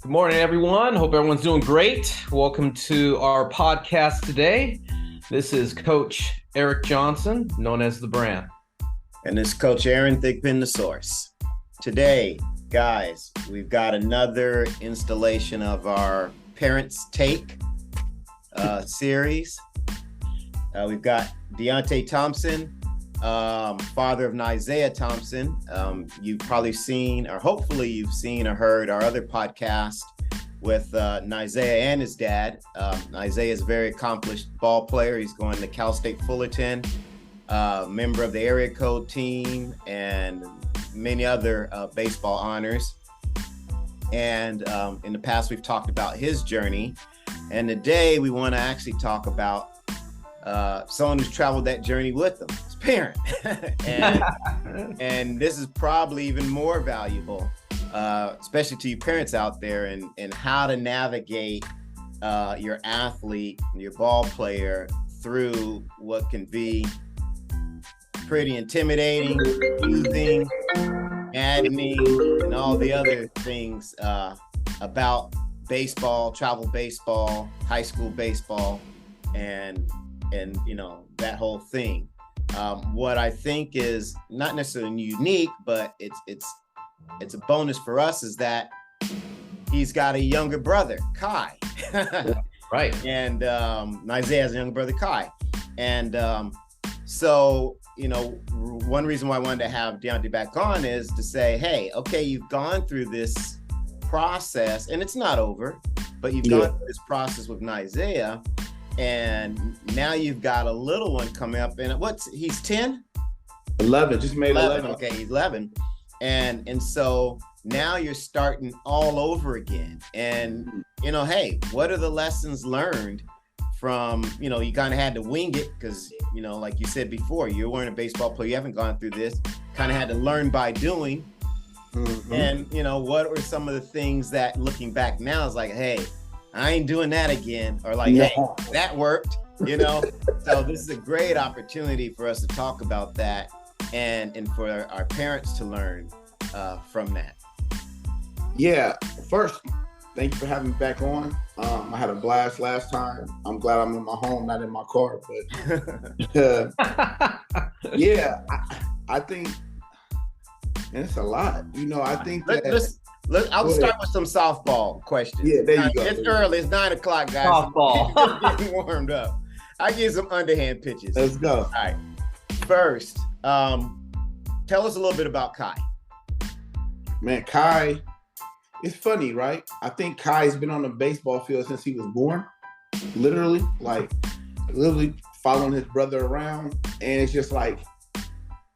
Good morning, everyone. Hope everyone's doing great. Welcome to our podcast today. This is Coach Eric Johnson, known as The Brand. And this is Coach Aaron Thigpen, the Source. Today, guys, we've got another installation of our Parents Take series. We've got Deaunte Thompson, father of Isaiah Thompson. You've probably seen, or hopefully you've seen or heard our other podcast with Isaiah and his dad. Isaiah is a very accomplished ball player. He's going to Cal State Fullerton, member of the area code team, and many other baseball honors. And in the past, we've talked about his journey. And today we want to actually talk about someone who's traveled that journey with them, his parent. and this is probably even more valuable, especially to you parents out there, and how to navigate your athlete, your ball player through what can be pretty intimidating, confusing, maddening, and all the other things about baseball, travel baseball, high school baseball, and you know, that whole thing. What I think is not necessarily unique, but it's a bonus for us is that he's got a younger brother, Kai. Right. And Isaiah has a younger brother, Kai. And so, you know, one reason why I wanted to have Deaunte back on is to say, hey, okay, you've gone through this process, and it's not over, but you've gone through this process with Isaiah. And now you've got a little one coming up, and he's 10? 11, just made 11. Okay, he's 11. And so now you're starting all over again. And, you know, hey, what are the lessons learned from, you know, you kind of had to wing it because, you know, like you said before, you weren't a baseball player, you haven't gone through this, kind of had to learn by doing. Mm-hmm. And, you know, what were some of the things that looking back now is like, hey, I ain't doing that again, or like, hey, that worked, you know? So this is a great opportunity for us to talk about that and for our parents to learn from that. Yeah, first, thank you for having me back on. I had a blast last time. I'm glad I'm in my home, not in my car, but yeah, I think, and it's a lot, you know, I think I'll start with some softball questions. Yeah, there you go. It's early. It's 9 o'clock, guys. Softball. Just getting warmed up. I get some underhand pitches. Let's go. All right. First, tell us a little bit about Kai. Man, Kai, it's funny, right? I think Kai's been on the baseball field since he was born. Literally following his brother around. And it's just like,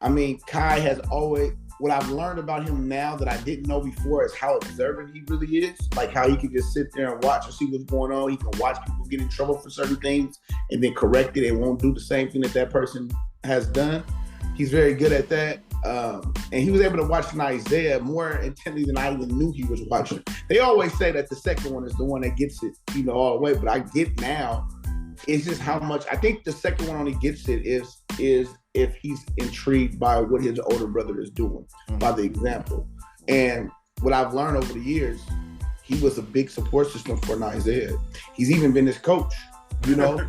I mean, Kai has always... What I've learned about him now that I didn't know before is how observant he really is. Like how he can just sit there and watch and see what's going on. He can watch people get in trouble for certain things and then correct it. And won't do the same thing that person has done. He's very good at that. And he was able to watch Isaiah more intently than I even knew he was watching. They always say that the second one is the one that gets it, you know, all the way. But I get now, it's just how much. I think the second one only gets it is if he's intrigued by what his older brother is doing, by the example. And what I've learned over the years, he was a big support system for Isaiah. He's even been his coach, you know,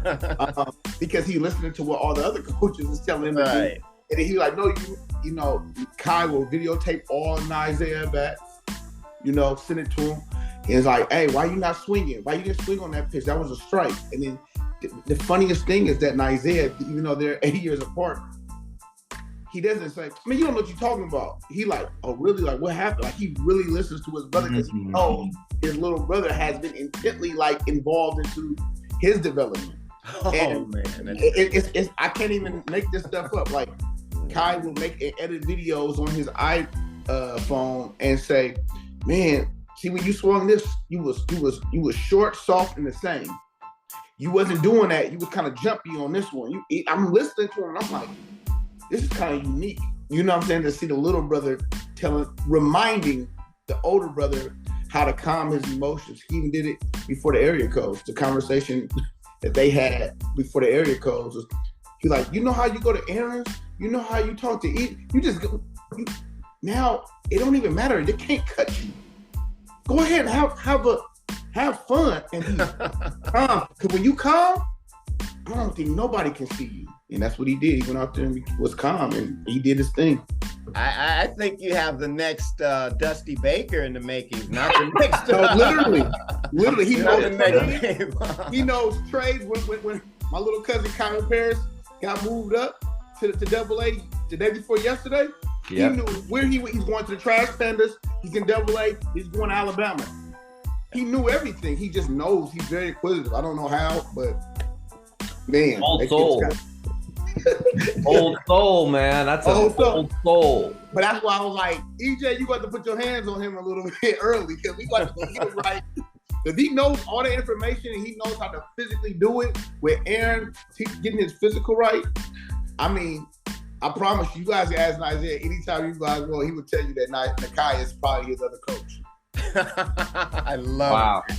because he listening to what all the other coaches is telling him to do. And he's like, no, you know, Kai will videotape all Isaiah bats, you know, send it to him. And it's like, hey, why you not swinging? Why you didn't swing on that pitch? That was a strike. And then the funniest thing is that Isaiah, even though they're 8 years apart, he doesn't say, man, you don't know what you're talking about. He like, oh, really? Like, what happened? Like, he really listens to his brother because he knows his little brother has been intently, like, involved into his development. Oh, and man. It's I can't even make this stuff up. Like, Kai will make and edit videos on his iPhone and say, man, see, when you swung this, you was short, soft, and the same. You wasn't doing that. You was kind of jumpy on this one. I'm listening to him, and I'm like, this is kind of unique. You know what I'm saying? To see the little brother reminding the older brother how to calm his emotions. He even did it before the area codes. The conversation that they had before the area codes was, he's like, you know how you go to errands? You know how you talk to eat? You just go. Now, it don't even matter. They can't cut you. go ahead and have fun and be calm. Because when you calm, I don't think nobody can see you. And that's what he did. He went out there and was calm, and he did his thing. I think you have the next Dusty Baker in the making, not the next. Literally, he knows trades. When my little cousin Kyle Paris got moved up to AA the day before yesterday, He knew where he's going to the Trash Pandas. He's in AA. He's going to Alabama. He knew everything. He just knows. He's very inquisitive. I don't know how, but man, old soul. Old soul, man. That's a old soul. But that's why I was like, EJ, you got to put your hands on him a little bit early because we got to get it right. Because he knows all the information and he knows how to physically do it. With Aaron getting his physical right, I mean, I promise you guys ask Isaiah anytime you guys will, he would tell you that Nakai is probably his other coach. I love it.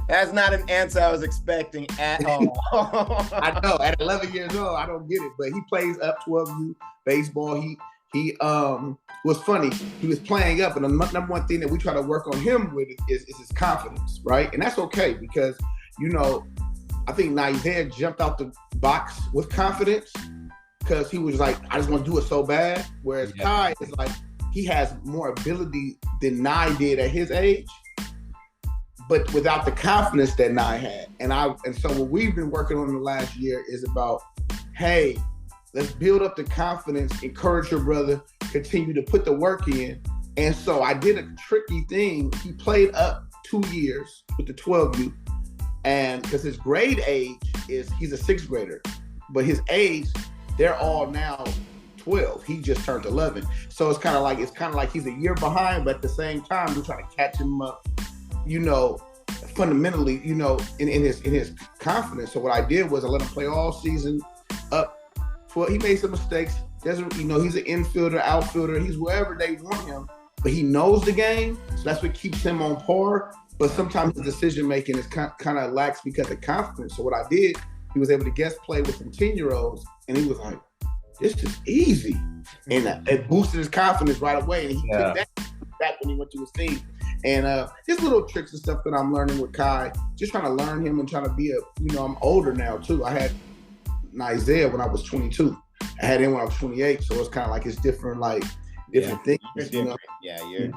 That's not an answer I was expecting at all. I know. At 11 years old, I don't get it. But he plays up 12U baseball. He was funny. He was playing up, and the number one thing that we try to work on him with is his confidence, right? And that's okay because, I think Isaiah jumped out the box with confidence because he was like, I just want to do it so bad. Whereas Kai is like, he has more ability than Nye did at his age, but without the confidence that Nye had. And so what we've been working on in the last year is about, hey, let's build up the confidence, encourage your brother, continue to put the work in. And so I did a tricky thing. He played up 2 years with the 12U, and because his grade age he's a 6th grader, but his age, they're all now 12. He just turned 11. So it's kind of like he's a year behind, but at the same time, we're trying to catch him up, fundamentally, in his confidence. So what I did was I let him play all season up. He made some mistakes. He's an infielder, outfielder. He's wherever they want him, but he knows the game. So that's what keeps him on par. But sometimes his decision making is kind of lax because of confidence. So what I did, he was able to guest play with some 10-year-olds, and he was like, this is easy. And it boosted his confidence right away. And he took that back when he went to his team. And his little tricks and stuff that I'm learning with Kai, just trying to learn him and trying to be I'm older now too. I had Isaiah when I was 22. I had him when I was 28. So it's kind of like it's different things. Different. Yeah, your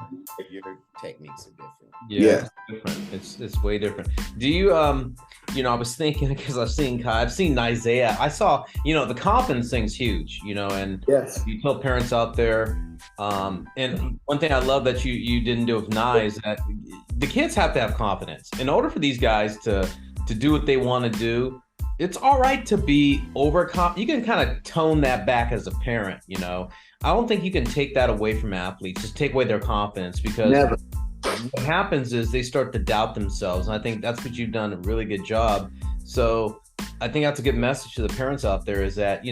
techniques are different. Yeah. It's different. It's way different. Do you I was thinking because I've seen Kai, I've seen Isaiah. I saw, the confidence thing's huge, and you tell parents out there. And one thing I love that you didn't do with Nye is that the kids have to have confidence. In order for these guys to do what they want to do, it's all right to be overconfident. You can kind of tone that back as a parent, I don't think you can take that away from athletes, just take away their confidence, because what happens is they start to doubt themselves. And I think that's what you've done a really good job. So I think that's a good message to the parents out there is that,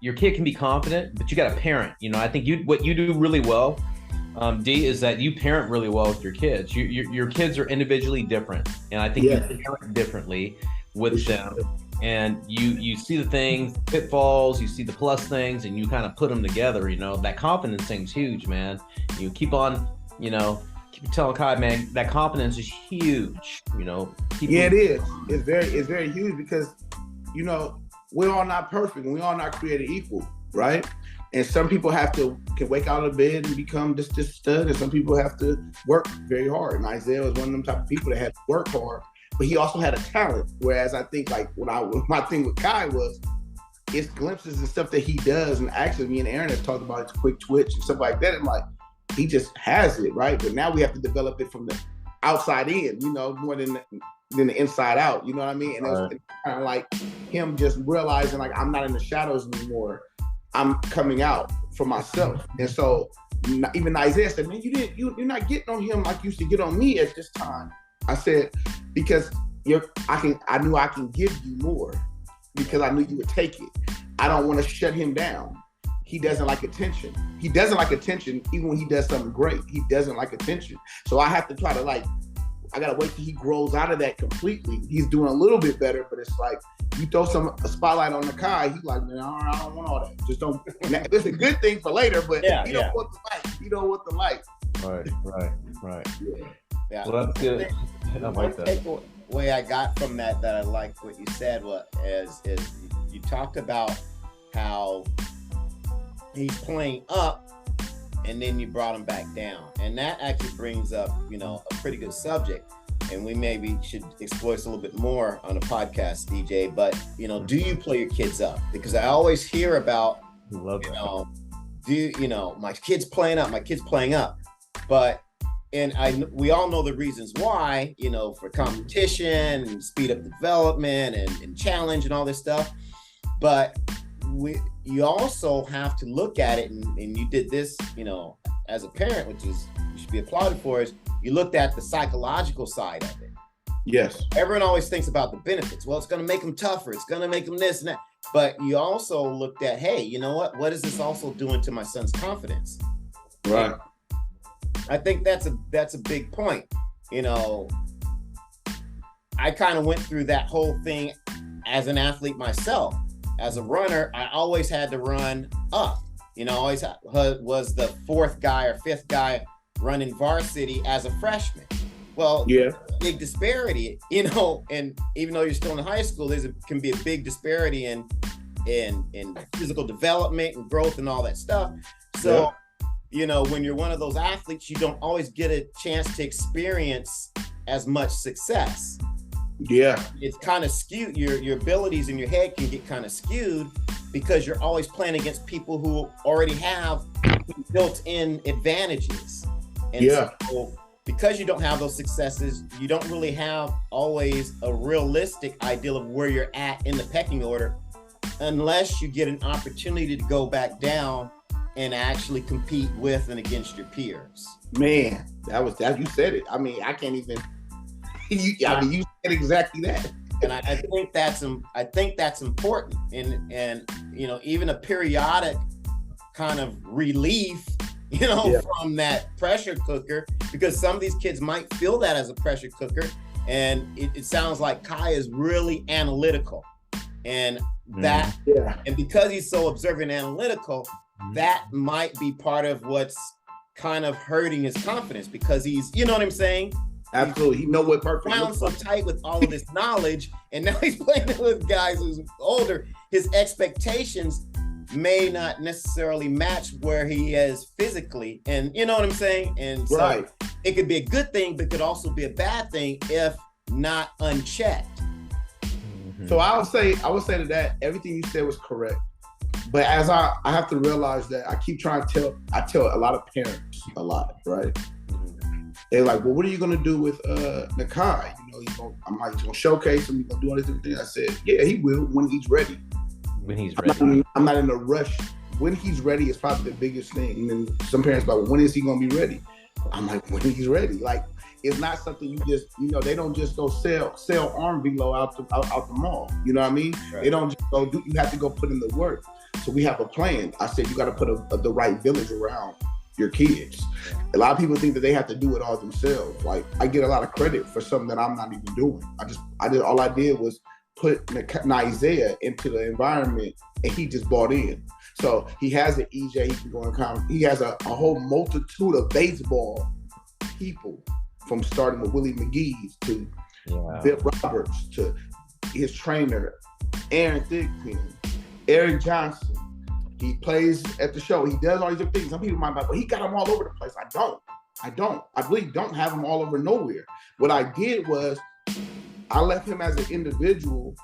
your kid can be confident, but you got to parent. I think what you do really well, D, is that you parent really well with your kids. Your kids are individually different. And I think you parent differently with them. And you see the things, pitfalls, you see the plus things, and you kind of put them together. That confidence thing's huge, man. You keep on, keep telling Kai, man, that confidence is huge. It is. It's very huge because, we're all not perfect and we're all not created equal, right? And some people can wake out of bed and become this stud, and some people have to work very hard. And Isaiah was one of them type of people that had to work hard. But he also had a talent. Whereas I think my thing with Kai was it's glimpses and stuff that he does. And actually me and Aaron have talked about his quick twitch and stuff like that. And he just has it, right? But now we have to develop it from the outside in, more than the inside out. You know what I mean? And it's kind of like him just realizing I'm not in the shadows anymore. I'm coming out for myself. And so even Isaiah said, man, you're not getting on him like you used to get on me at this time. I said, because I knew I can give you more because I knew you would take it. I don't want to shut him down. He doesn't like attention. He doesn't like attention even when he does something great. He doesn't like attention. So I have to try to I got to wait till he grows out of that completely. He's doing a little bit better, but it's like you throw a spotlight on the Kai, he's like, man, I don't want all that. Just don't. It's a good thing for later, but you don't want the light. You don't want the light. Right. Yeah. Well, that's good. I One like that. takeaway I got from that I liked what you said is you talked about how he's playing up and then you brought him back down. And that actually brings up, a pretty good subject. And we maybe should explore this a little bit more on a podcast, DJ. But, do you play your kids up? Because I always hear about, my kid's playing up, But, we all know the reasons why, for competition and speed up development and challenge and all this stuff. But you also have to look at it, and you did this, as a parent, which is you should be applauded for, is you looked at the psychological side of it. Yes. Everyone always thinks about the benefits. Well, it's going to make them tougher. It's going to make them this and that. But you also looked at, hey, you know what? What is this also doing to my son's confidence? Right. And I think that's a big point. I kind of went through that whole thing as an athlete myself. As a runner, I always had to run up. Always was the fourth guy or fifth guy running varsity as a freshman. Well, yeah, big disparity, and even though you're still in high school, can be a big disparity in physical development and growth and all that stuff. So, when you're one of those athletes, you don't always get a chance to experience as much success. Yeah. It's kind of skewed. Your abilities in your head can get kind of skewed because you're always playing against people who already have built-in advantages. And so because you don't have those successes, you don't really have always a realistic ideal of where you're at in the pecking order unless you get an opportunity to go back down and actually compete with and against your peers. Man, that you said it. I mean, I can't even you said exactly that. And I think that's important. And even a periodic kind of relief, from that pressure cooker, because some of these kids might feel that as a pressure cooker. And it sounds like Kai is really analytical. And and because he's so observant and analytical, that might be part of what's kind of hurting his confidence, because he's, you know what I'm saying? Absolutely. He know what perfect Wound so tight with all of this knowledge, and now he's playing with guys who's older. His expectations may not necessarily match where he is physically, and you know what I'm saying? And so it could be a good thing, but could also be a bad thing if not unchecked. So I would say to that, everything you said was correct. But as I have to realize that I keep trying to tell a lot of parents a lot, right? They're like, well, what are you gonna do with Nakai? He's gonna showcase him, he's gonna do all these different things. I said, yeah, he will when he's ready. When he's ready. I'm not in a rush. When he's ready is probably the biggest thing. And then some parents are like, well, when is he gonna be ready? I'm like, when he's ready. Like, it's not something you just, they don't just go sell arm velo out the mall. You know what I mean? Right. They don't just go you have to go put in the work. So we have a plan. I said, you got to put the right village around your kids. A lot of people think that they have to do it all themselves. Like, I get a lot of credit for something that I'm not even doing. All I did was put Isaiah into the environment, and he just bought in. So he has an EJ, he can go in conference. He has a whole multitude of baseball people, from starting with Willie McGee's to Bill Roberts to his trainer, Aaron Thigpen, Eric Johnson. He plays at the show. He does all these different things. Some people might be like, well, he got them all over the place. I don't. I really don't have them all over nowhere. What I did was I left him as an individual,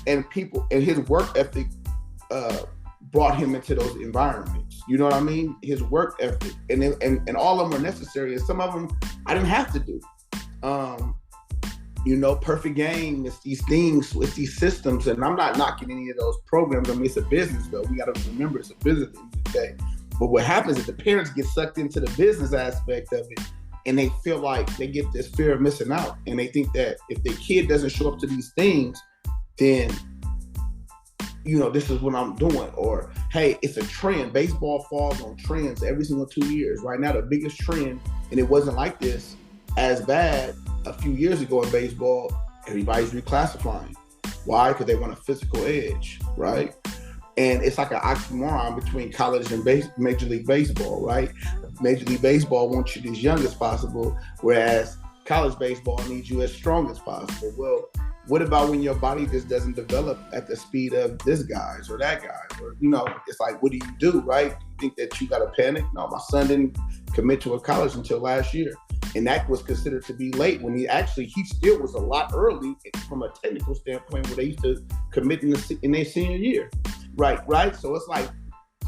and people and his work ethic brought him into those environments. You know what I mean? His work ethic. And all of them are necessary. And some of them I didn't have to do. Perfect game, it's these things, it's these systems, and I'm not knocking any of those programs. I mean, it's a business, though. We got to remember it's a business at the end of the day. But what happens is the parents get sucked into the business aspect of it, and they feel like they get this fear of missing out. And they think that if their kid doesn't show up to these things, then, this is what I'm doing. Or, hey, it's a trend. Baseball falls on trends every single 2 years. Right now, the biggest trend, and it wasn't like this as bad a few years ago in baseball, everybody's reclassifying. Why? Because they want a physical edge, right? And it's like an oxymoron between college and Major League Baseball, right? Major League Baseball wants you as young as possible, whereas college baseball needs you as strong as possible. Well, what about when your body just doesn't develop at the speed of this guy's or that guy's? Or, it's like, what do, right? You think that you got to panic? No, my son didn't commit to a college until last year. And that was considered to be late when he still was a lot early from a technical standpoint where they used to commit in their senior year. Right. So it's like,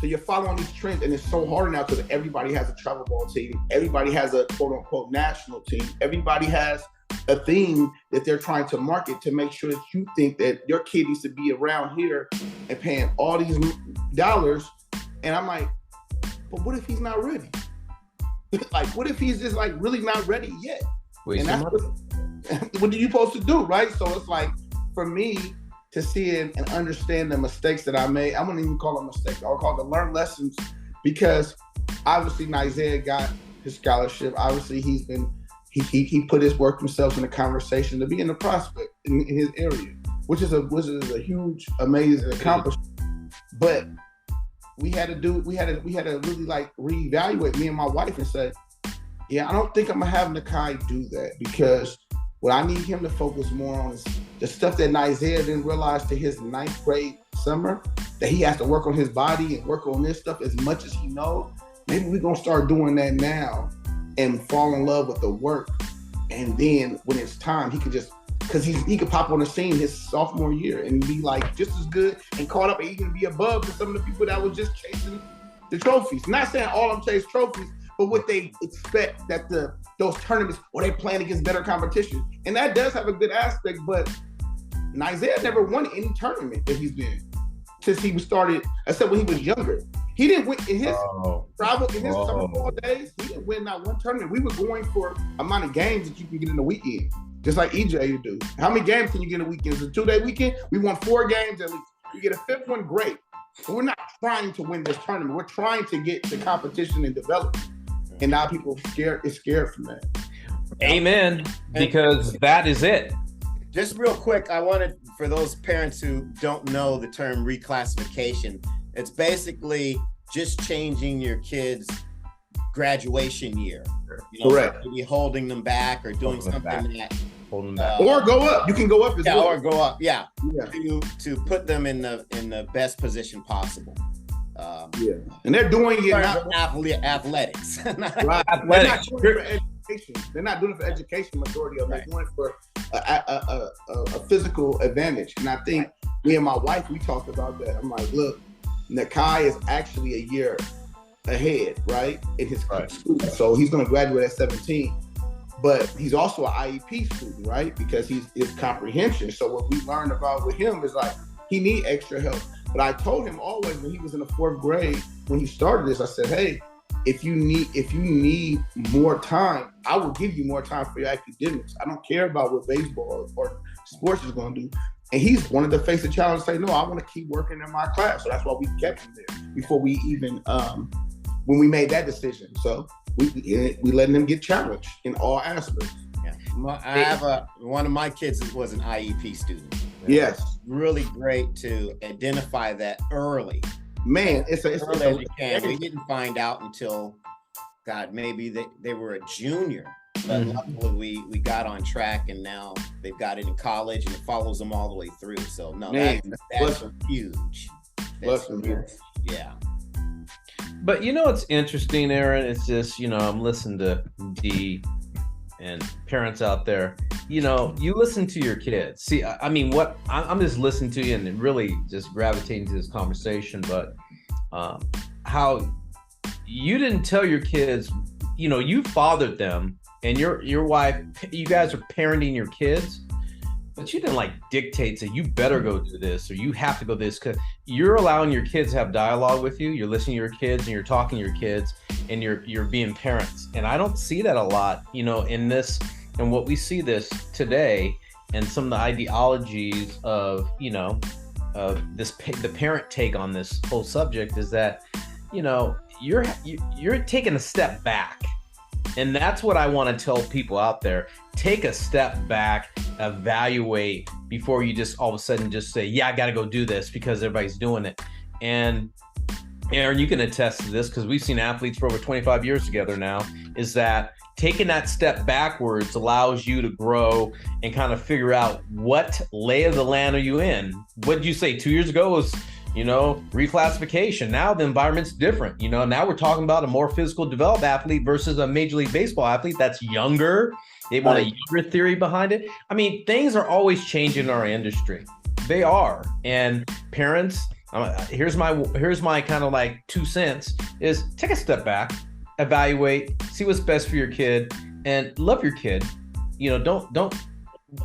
so you're following these trends, and it's so hard now because everybody has a travel ball team. Everybody has a quote unquote national team. Everybody has a thing that they're trying to market to make sure that you think that your kid needs to be around here and paying all these dollars. And I'm like, but what if he's not ready? Like, what if he's just like really not ready yet? And that's what are you supposed to do, right? So it's like, for me to see it and understand the mistakes that I made, I wouldn't even call them mistakes. I'll call them learned lessons, because obviously Isaiah got his scholarship. Obviously he put his work himself in the conversation to be in the prospect in his area, which is a huge, amazing accomplishment. But we had to really like reevaluate, me and my wife, and say, yeah, I don't think I'm gonna have Nakai do that, because what I need him to focus more on is the stuff that Isaiah didn't realize to his 9th grade summer, that he has to work on his body and work on this stuff as much as he knows. Maybe we're gonna start doing that now and fall in love with the work. And then when it's time, he could just, because he could pop on the scene his sophomore year and be like just as good and caught up and even be above to some of the people that was just chasing the trophies. Not saying all of them chase trophies, but what they expect that those tournaments, or they playing against better competition. And that does have a good aspect, but Isaiah never won any tournament that he's been since he was started, except when he was younger. He didn't win in his summer ball days. He didn't win not one tournament. We were going for amount of games that you can get in a weekend, just like EJ you do. How many games can you get in a weekend? It's a 2-day weekend. We won 4 games at least. You get a 5th one, great. But we're not trying to win this tournament. We're trying to get the competition and develop. And now people is scared from that. Amen. Because that is it. Just real quick, I wanted, for those parents who don't know the term reclassification, it's basically just changing your kid's graduation year. Correct. Maybe holding them back or doing something that holding back. Or go up. You can go up as well. Or go up. Yeah. To put them in the best position possible. And they're doing it not athletics. Right. Athletics. They're not doing it for education. Majority of them. They're doing it for a physical advantage. And I think me and my wife, we talked about that. I'm like, look, Nakai is actually a year ahead, right, in his school. So he's going to graduate at 17. But he's also an IEP student, right? Because he's comprehension. So what we learned about with him is like he need extra help. But I told him always when he was in the 4th grade, when he started this, I said, hey, if you need more time, I will give you more time for your academics. I don't care about what baseball or sports is going to do. And he's wanted to face the challenge and say, no, I want to keep working in my class. So that's why we kept him there before we even, when we made that decision. So we letting him get challenged in all aspects. Yeah. I have one of my kids was an IEP student. Yes. Really great to identify that early. Man, it's early as you can. We didn't find out until, God, maybe they were a junior. But luckily we got on track, and now they've got it in college, and it follows them all the way through. So no, that's huge. That's huge. Yeah. But it's interesting, Aaron. It's just, I'm listening to D and parents out there. You listen to your kids. See, I mean, I'm just listening to you and really just gravitating to this conversation. But how you didn't tell your kids, you fathered them, and your wife, you guys are parenting your kids, but you didn't dictate, say you better go do this or you have to go this, because you're allowing your kids to have dialogue with you. You're listening to your kids and you're talking to your kids, and you're being parents. And I don't see that a lot, in this, and what we see this today, and some of the ideologies of, the parent take on this whole subject is that, you're taking a step back. And that's what I want to tell people out there. Take a step back, evaluate before you just all of a sudden just say, yeah, I got to go do this because everybody's doing it. And Aaron, you can attest to this because we've seen athletes for over 25 years together now, is that taking that step backwards allows you to grow and kind of figure out what lay of the land are you in. What did you say 2 years ago was, reclassification. Now the environment's different. Now we're talking about a more physical developed athlete versus a Major League Baseball athlete that's younger. They want a younger theory behind it. I mean, things are always changing in our industry. They are. And parents, here's my kind of like 2 cents is take a step back, evaluate, see what's best for your kid, and love your kid. Don't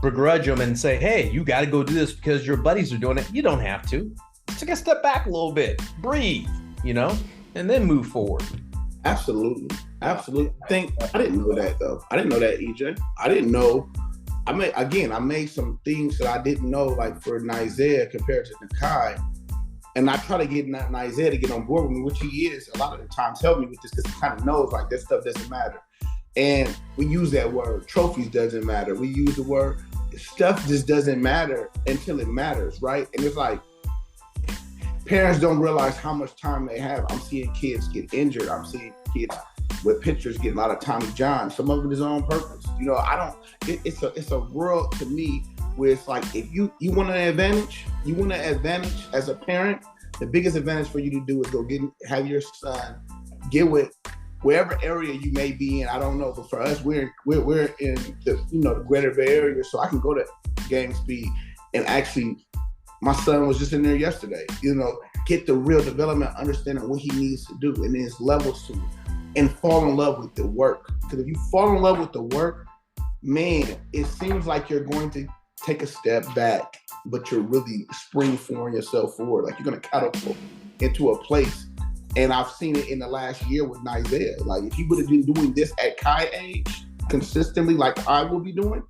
begrudge them and say, hey, you got to go do this because your buddies are doing it. You don't have to. Take a step back a little bit, breathe, and then move forward. Absolutely. I didn't know that though. I didn't know that, EJ. I didn't know. I made some things that I didn't know, like for Isaiah compared to Nakai. And I try to get Isaiah to get on board with me, which he is a lot of the times help me with this because he kind of knows like that stuff doesn't matter. And we use that word, trophies doesn't matter. We use the word, stuff just doesn't matter until it matters, right? And it's like, parents don't realize how much time they have. I'm seeing kids get injured. I'm seeing kids with pictures get a lot of Tommy John. Some of it is on purpose. It's a world to me where it's like, if you want an advantage, as a parent, the biggest advantage for you to do is have your son get with wherever area you may be in. I don't know, but for us, we're in the Greater Bay Area, so I can go to Game Speed and actually. My son was just in there yesterday, get the real development, understanding what he needs to do and his levels to it, and fall in love with the work. Because if you fall in love with the work, man, it seems like you're going to take a step back, but you're really springboarding yourself forward. Like you're going to catapult into a place. And I've seen it in the last year with Isaiah. Like if he would have been doing this at Kai age consistently, like I will be doing,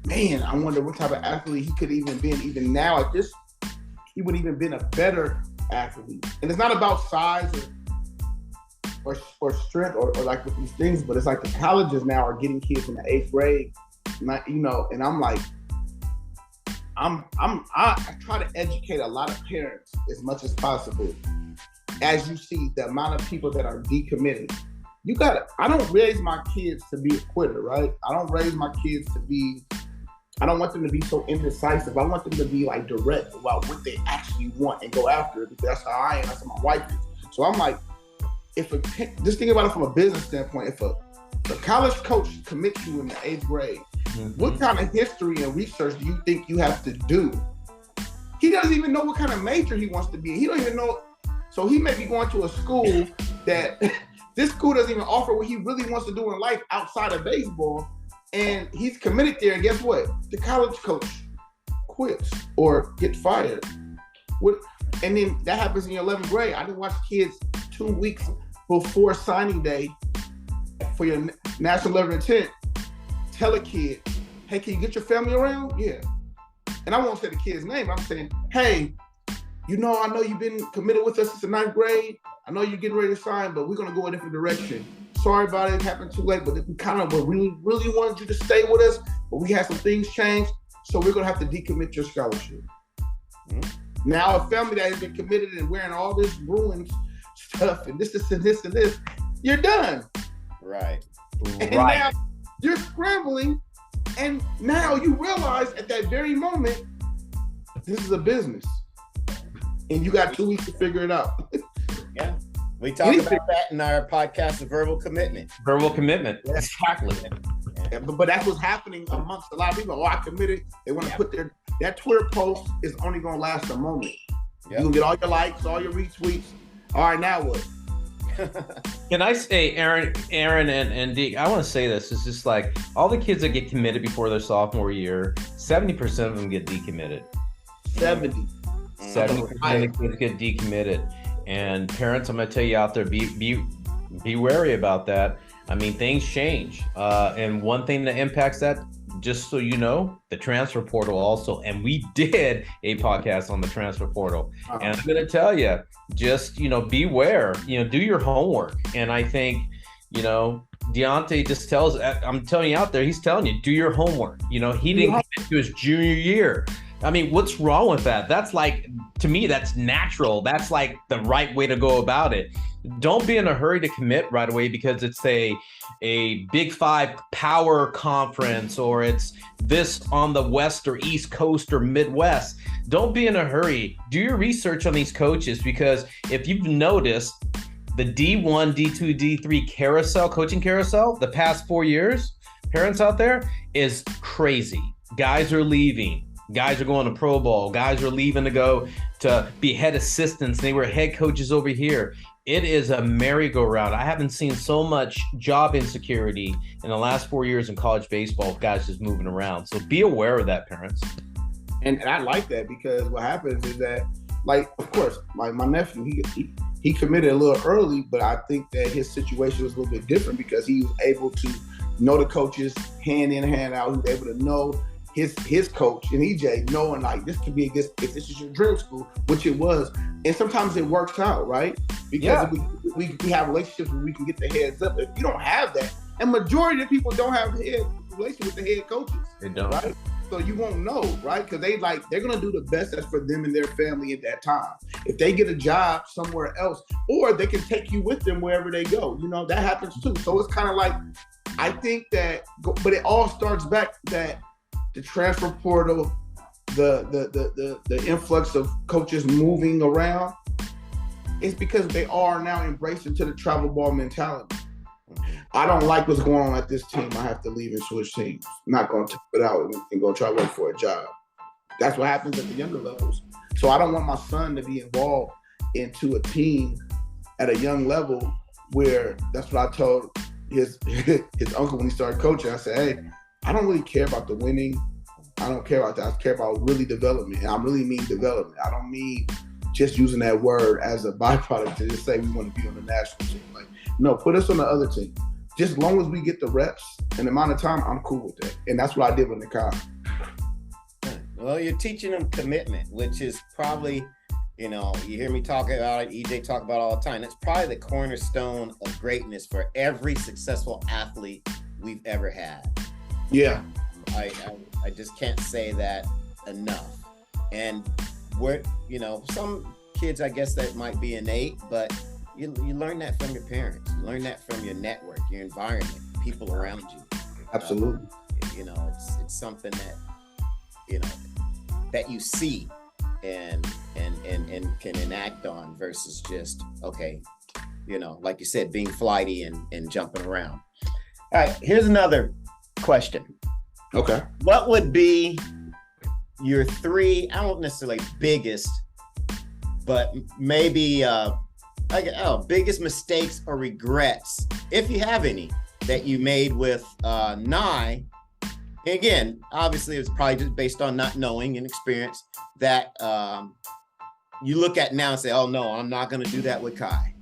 man, I wonder what type of athlete he could even been. Even now at this, he would even been a better athlete. And it's not about size or strength or like with these things, but it's like the colleges now are getting kids in the 8th grade, and I'm like, I try to educate a lot of parents as much as possible. As you see the amount of people that are decommitted, I don't raise my kids to be a quitter, right? I don't want them to be so indecisive. I want them to be like direct about what they actually want and go after it, because that's how I am, that's how my wife is. So I'm like, just think about it from a business standpoint, if a college coach commits you in the 8th grade, what kind of history and research do you think you have to do? He doesn't even know what kind of major he wants to be. He don't even know. So he may be going to a school that this school doesn't even offer what he really wants to do in life outside of baseball. And he's committed there, and guess what? The college coach quits or gets fired. And then that happens in your 11th grade. I didn't watch kids 2 weeks before signing day for your national letter of intent tell a kid, hey, can you get your family around? Yeah. And I won't say the kid's name. I'm saying, hey, I know you've been committed with us since the 9th grade. I know you're getting ready to sign, but we're going to go a different direction. Sorry about it. It happened too late, but we kind of really, really wanted you to stay with us, but we had some things change, so we're going to have to decommit your scholarship. Mm-hmm. Now, a family that has been committed and wearing all this Bruins stuff and this and this and this, you're done. Right. And now you're scrambling, and now you realize at that very moment, this is a business, and you got 2 weeks to figure it out. Yeah. We talk about that in our podcast, The Verbal Commitment. Verbal commitment. Exactly. Yeah, but that's what's happening amongst a lot of people. I committed. They want to put that Twitter post is only going to last a moment. Yep. You can get all your likes, all your retweets. All right, now what? Can I say, Aaron and Deke, I want to say this. It's just like all the kids that get committed before their sophomore year, 70% of them get decommitted. 70% of the kids get decommitted. And parents, I'm going to tell you out there, be wary about that. I mean, things change. And one thing that impacts that, just so you know, the transfer portal also. And we did a podcast on the transfer portal. Uh-huh. And I'm going to tell you, just, beware, do your homework. And I think, Deaunte just I'm telling you out there, he's telling you, do your homework. He didn't get to his junior year. I mean, what's wrong with that? That's like, to me, that's natural. That's like the right way to go about it. Don't be in a hurry to commit right away because it's a Big Five power conference, or it's this on the West or East Coast or Midwest. Don't be in a hurry. Do your research on these coaches, because if you've noticed, the D1, D2, D3 carousel, coaching carousel, the past 4 years, parents out there, is crazy. Guys are leaving. Guys are going to Pro Bowl. Guys are leaving to go to be head assistants. They were head coaches over here. It is a merry-go-round. I haven't seen so much job insecurity in the last 4 years in college baseball, guys just moving around. So be aware of that, parents. And I like that, because what happens is that, like, of course, my nephew, he committed a little early, but I think that his situation was a little bit different because he was able to know the coaches hand in, hand out. He was able to know his coach and EJ, knowing like this could be a good, if this is your dream school, which it was. And sometimes it works out, right? Because we have relationships where we can get the heads up. If you don't have that, and majority of people don't have the relationship with the head coaches. They don't. Right? So you won't know, right? Because they're gonna do the best that's for them and their family at that time. If they get a job somewhere else, or they can take you with them wherever they go, you know, that happens too. So it's kind of like, I think that, but it all starts back that the transfer portal, the influx of coaches moving around, is because they are now embracing to the travel ball mentality. I don't like what's going on at this team. I have to leave and switch teams. I'm not going to take it out and go try to work for a job. That's what happens at the younger levels. So I don't want my son to be involved into a team at a young level where, that's what I told his uncle when he started coaching. I said, hey, I don't really care about the winning. I don't care about that. I care about really development. And I really mean development. I don't mean just using that word as a byproduct to just say we want to be on the national team. Like, no, put us on the other team. Just as long as we get the reps and the amount of time, I'm cool with that. And that's what I did with Nikai. Well, you're teaching them commitment, which is probably, you know, you hear me talk about it, EJ talk about it all the time. That's probably the cornerstone of greatness for every successful athlete we've ever had. Yeah. I just can't say that enough. And we're, you know, some kids, I guess that might be innate, but you learn that from your parents. You learn that from your network, your environment, people around you. Absolutely. You know, it's something that, you know, that you see and can enact on versus just, okay, you know, like you said, being flighty and jumping around. All right, here's another question. Okay. What would be your three, I don't necessarily biggest, but maybe biggest mistakes or regrets, if you have any, that you made with Nye? Again, obviously it was probably just based on not knowing and experience that you look at now and say, oh no, I'm not going to do that with Kai.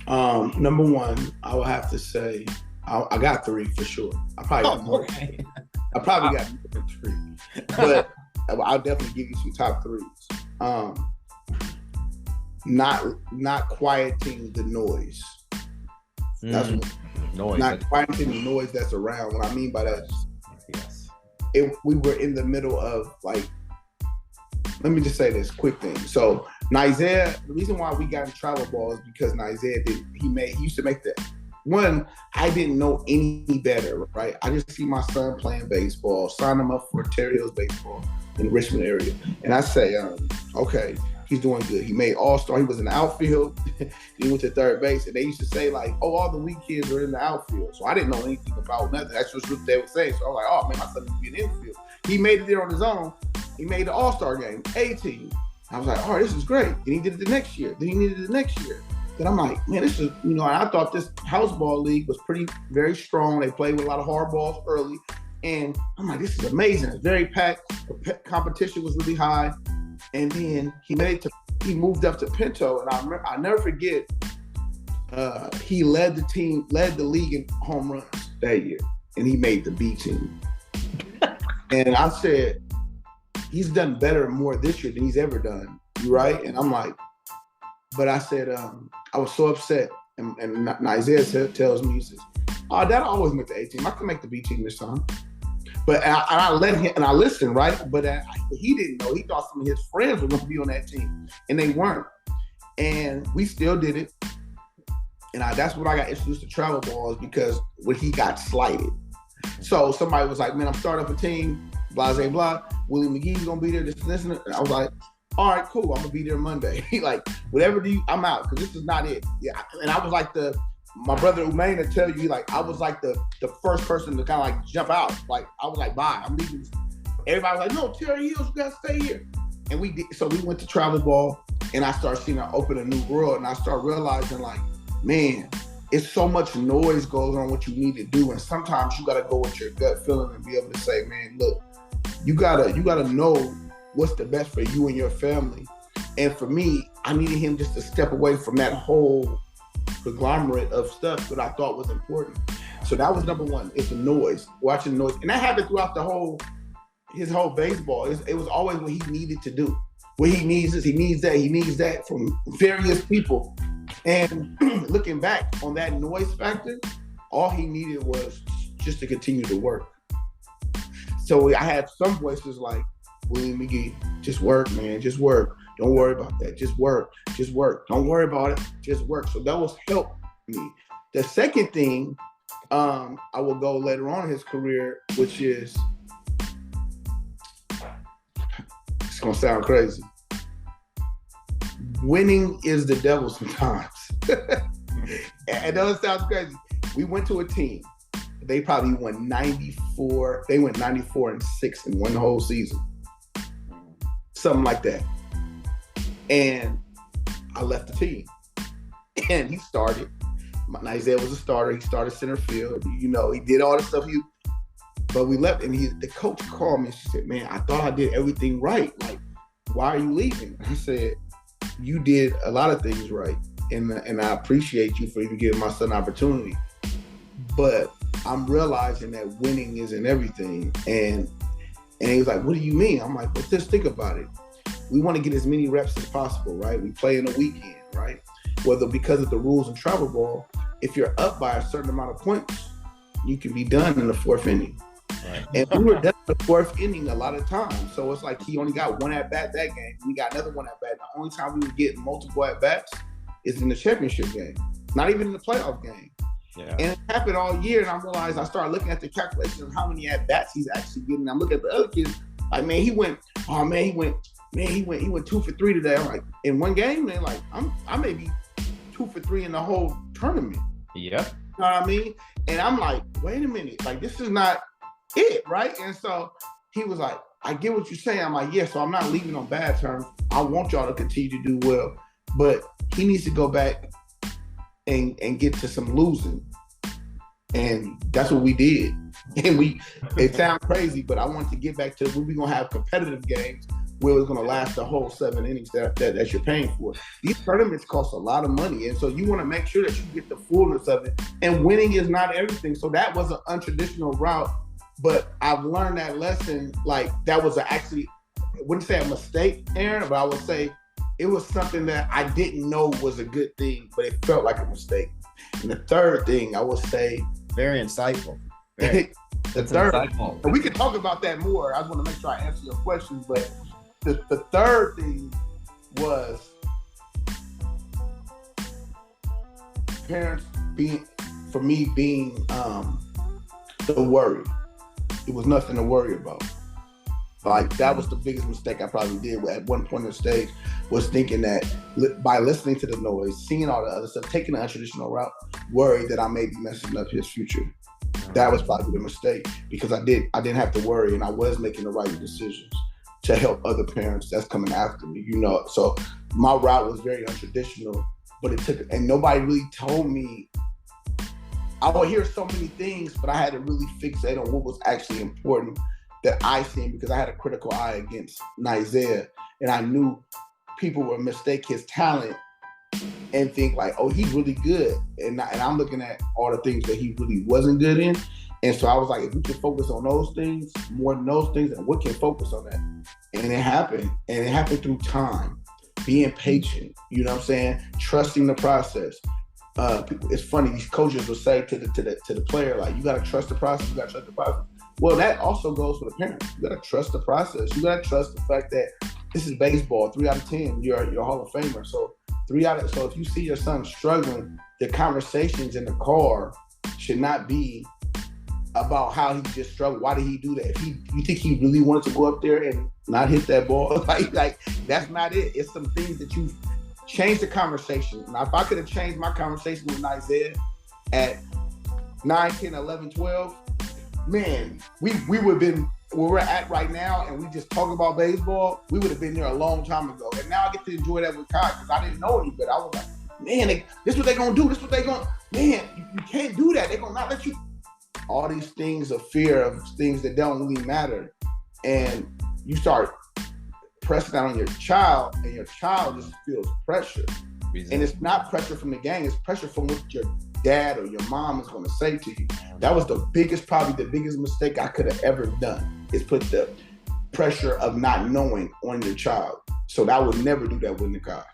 Number one, I would have to say, I got three for sure. I probably got more. Okay. I probably got more than three, but I'll definitely give you some top threes. Not quieting the noise. That's what, noise. Not quieting the noise that's around. What I mean by that is, yes, we were in the middle of, like, let me just say this quick thing. So Isaiah, the reason why we got in travel ball is because Isaiah he used to make the one. I didn't know any better, right? I just see my son playing baseball, sign him up for Terry Hills baseball in the Richmond area, and I say, okay, he's doing good. He made All-Star. He was in the outfield. He went to third base, and they used to say, like, oh, all the weak kids are in the outfield. So I didn't know anything about nothing. That's just what they would say. So I was like, oh man, my son needs to be in the infield. He made it there on his own. He made the All-Star game, 18. I was like, all right, this is great. Then he did it the next year. Then he needed it the next year. Then I'm like, man, this is, you know, and I thought this house ball league was very strong. They played with a lot of hard balls early. And I'm like, this is amazing. It's very packed. The competition was really high. And then he moved up to Pinto. And I'll never forget, he led the league in home runs that year. And he made the B team. And I said, he's done better and more this year than he's ever done. You right? And I'm like, but I said, I was so upset. And Isaiah tells me, he says, oh, Dad always make the A team. I can make the B team this time. But I let him, and I listened, right? But he didn't know. He thought some of his friends were going to be on that team, and they weren't. And we still did it. And that's when I got introduced to travel balls, because when he got slighted. So somebody was like, man, I'm starting up a team, blah, blah, blah. Willie McGee's going to be there, this. And I was like, all right, cool. I'm going to be there Monday. Like, whatever I'm out, because this is not it. Yeah. And I was like my brother Umain will tell you, like, I was like the first person to kind of like jump out. Like, I was like, bye, I'm leaving. Everybody was like, no, Terry Hills, you got to stay here. And we did. So we went to travel ball, and I started seeing her open a new world. And I started realizing, like, man, it's so much noise goes on what you need to do. And sometimes you got to go with your gut feeling and be able to say, man, look, you gotta know what's the best for you and your family. And for me, I needed him just to step away from that whole conglomerate of stuff that I thought was important. So that was number one. It's the noise, watching the noise. And that happened throughout his whole baseball. It was always what he needed to do. What he needs is he needs that from various people. And looking back on that noise factor, all he needed was just to continue to work. So I had some voices like William McGee, just work, man, just work. Don't worry about that. Just work. Don't worry about it. Just work. So that was help me. The second thing, I will go later on in his career, which is, it's gonna sound crazy. Winning is the devil sometimes. And that sounds crazy. We went to a team. They probably won 94. They went 94-6 in one whole season. Something like that. And I left the team. And he started. Isaiah was a starter. He started center field. You know, he did all the stuff. But we left, and the coach called me and she said, man, I thought I did everything right. Like, why are you leaving? I said, you did a lot of things right. And I appreciate you for even giving my son an opportunity. But I'm realizing that winning isn't everything. And he was like, what do you mean? I'm like, well, just think about it. We want to get as many reps as possible, right? We play in a weekend, right? Whether because of the rules in travel ball, if you're up by a certain amount of points, you can be done in the fourth inning. Right. And we were done in the fourth inning a lot of times. So it's like he only got one at-bat that game. We got another one at-bat. The only time we would get multiple at-bats is in the championship game, not even in the playoff game. Yeah. And it happened all year, and I realized I started looking at the calculation of how many at-bats he's actually getting. I'm looking at the other kids, like, man, he went 2 for 3 today. I'm like, in one game, man, like, I may be 2 for 3 in the whole tournament. Yep. You know what I mean? And I'm like, wait a minute, like, this is not it, right? And so he was like, I get what you're saying. I'm like, yeah, so I'm not leaving on bad terms. I want y'all to continue to do well, but he needs to go back and get to some losing. And that's what we did. And it sounds crazy, but I want to get back to when we're going to have competitive games where it's going to last the whole 7 innings that you're paying for. These tournaments cost a lot of money. And so you want to make sure that you get the fullness of it. And winning is not everything. So that was an untraditional route, but I've learned that lesson. Like, that was I wouldn't say a mistake, Aaron, but I would say it was something that I didn't know was a good thing, but it felt like a mistake. And the third thing I would say, very insightful. The third, and we can talk about that more. I just want to make sure I answer your questions, but the third thing was parents being the worry. It was nothing to worry about. Like, that was the biggest mistake I probably did at one point in the stage, was thinking that by listening to the noise, seeing all the other stuff, taking the untraditional route, worried that I may be messing up his future. That was probably the mistake, because I didn't have to worry, and I was making the right decisions to help other parents that's coming after me, you know. So my route was very untraditional, but it took, and nobody really told me. I would hear so many things, but I had to really fixate on what was actually important that I seen, because I had a critical eye against Isaiah, and I knew people would mistake his talent and think like, oh, he's really good. And I'm looking at all the things that he really wasn't good in. And so I was like, if we can focus on those things, more than those things, and we can focus on that. And it happened. And it happened through time, being patient, you know what I'm saying? Trusting the process. It's funny, these coaches will say to the player, like, you got to trust the process, you got to trust the process. Well, that also goes for the parents. You got to trust the process. You got to trust the fact that this is baseball. 3 out of 10, you're a Hall of Famer. So if you see your son struggling, the conversations in the car should not be about how he just struggled. Why did he do that? If you think he really wanted to go up there and not hit that ball, like that's not it. It's some things that you change the conversation. Now, if I could have changed my conversation with Isaiah at 9, 10, 11, 12, man, we would have been where we're at right now, and we just talk about baseball. We would have been there a long time ago. And now I get to enjoy that with Kai because I didn't know any better. I was like, man, this is what they're going to do. This is what they're going to, man, you can't do that. They're going to not let you. All these things of fear of things that don't really matter. And you start pressing that on your child, and your child just feels pressure. And it's not pressure from the gang, it's pressure from what your dad or your mom is going to say to you. That was probably the biggest mistake I could have ever done, is put the pressure of not knowing on your child. So I would never do that with Nikai.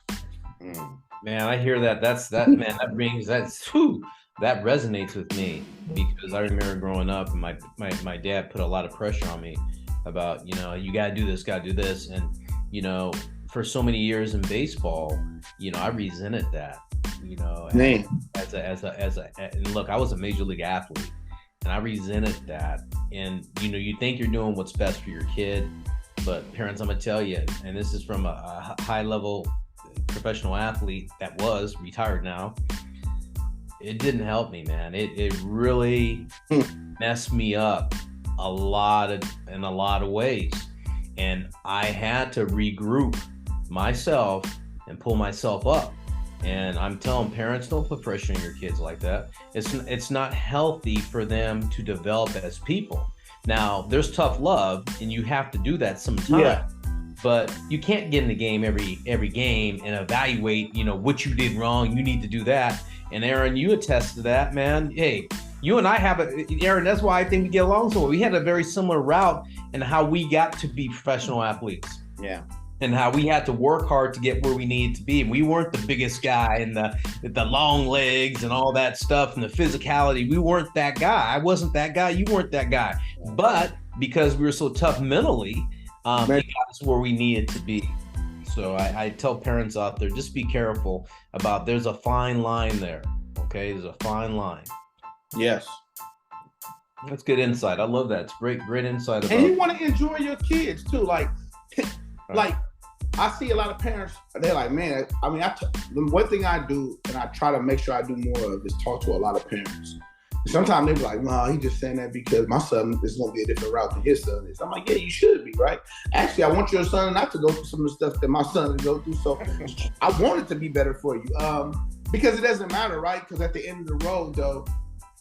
Man, I hear that. That resonates with me, because I remember growing up and my dad put a lot of pressure on me about, you got to do this. And, for so many years in baseball, I resented that, and look, I was a major league athlete, and I resented that. And, you think you're doing what's best for your kid, but parents, I'm going to tell you, and this is from a high level professional athlete that was retired now, it didn't help me, man. It really messed me up in a lot of ways. And I had to regroup myself and pull myself up. And I'm telling parents, don't put pressure on your kids like that. It's not healthy for them to develop as people. Now, there's tough love, and you have to do that sometimes. Yeah. But you can't get in the game every game and evaluate, what you did wrong. You need to do that. And Aaron, you attest to that, man. Hey, you and I Aaron, that's why I think we get along so well. We had a very similar route in how we got to be professional athletes. Yeah. And how we had to work hard to get where we needed to be. And we weren't the biggest guy and the long legs and all that stuff and the physicality. We weren't that guy. I wasn't that guy. You weren't that guy. But because we were so tough mentally, it got us where we needed to be. So I tell parents out there, just be careful about, there's a fine line there. Okay, there's a fine line. Yes. That's good insight. I love that. It's great insight. And you want to enjoy your kids too. Like I see a lot of parents, they're like, man, the one thing I do, and I try to make sure I do more of, is talk to a lot of parents. Sometimes they be like, no, he just saying that because my son is going to be a different route than his son is. I'm like, yeah, you should be, right? Actually, I want your son not to go through some of the stuff that my son go through. So I want it to be better for you. Because it doesn't matter, right? Because at the end of the road, though,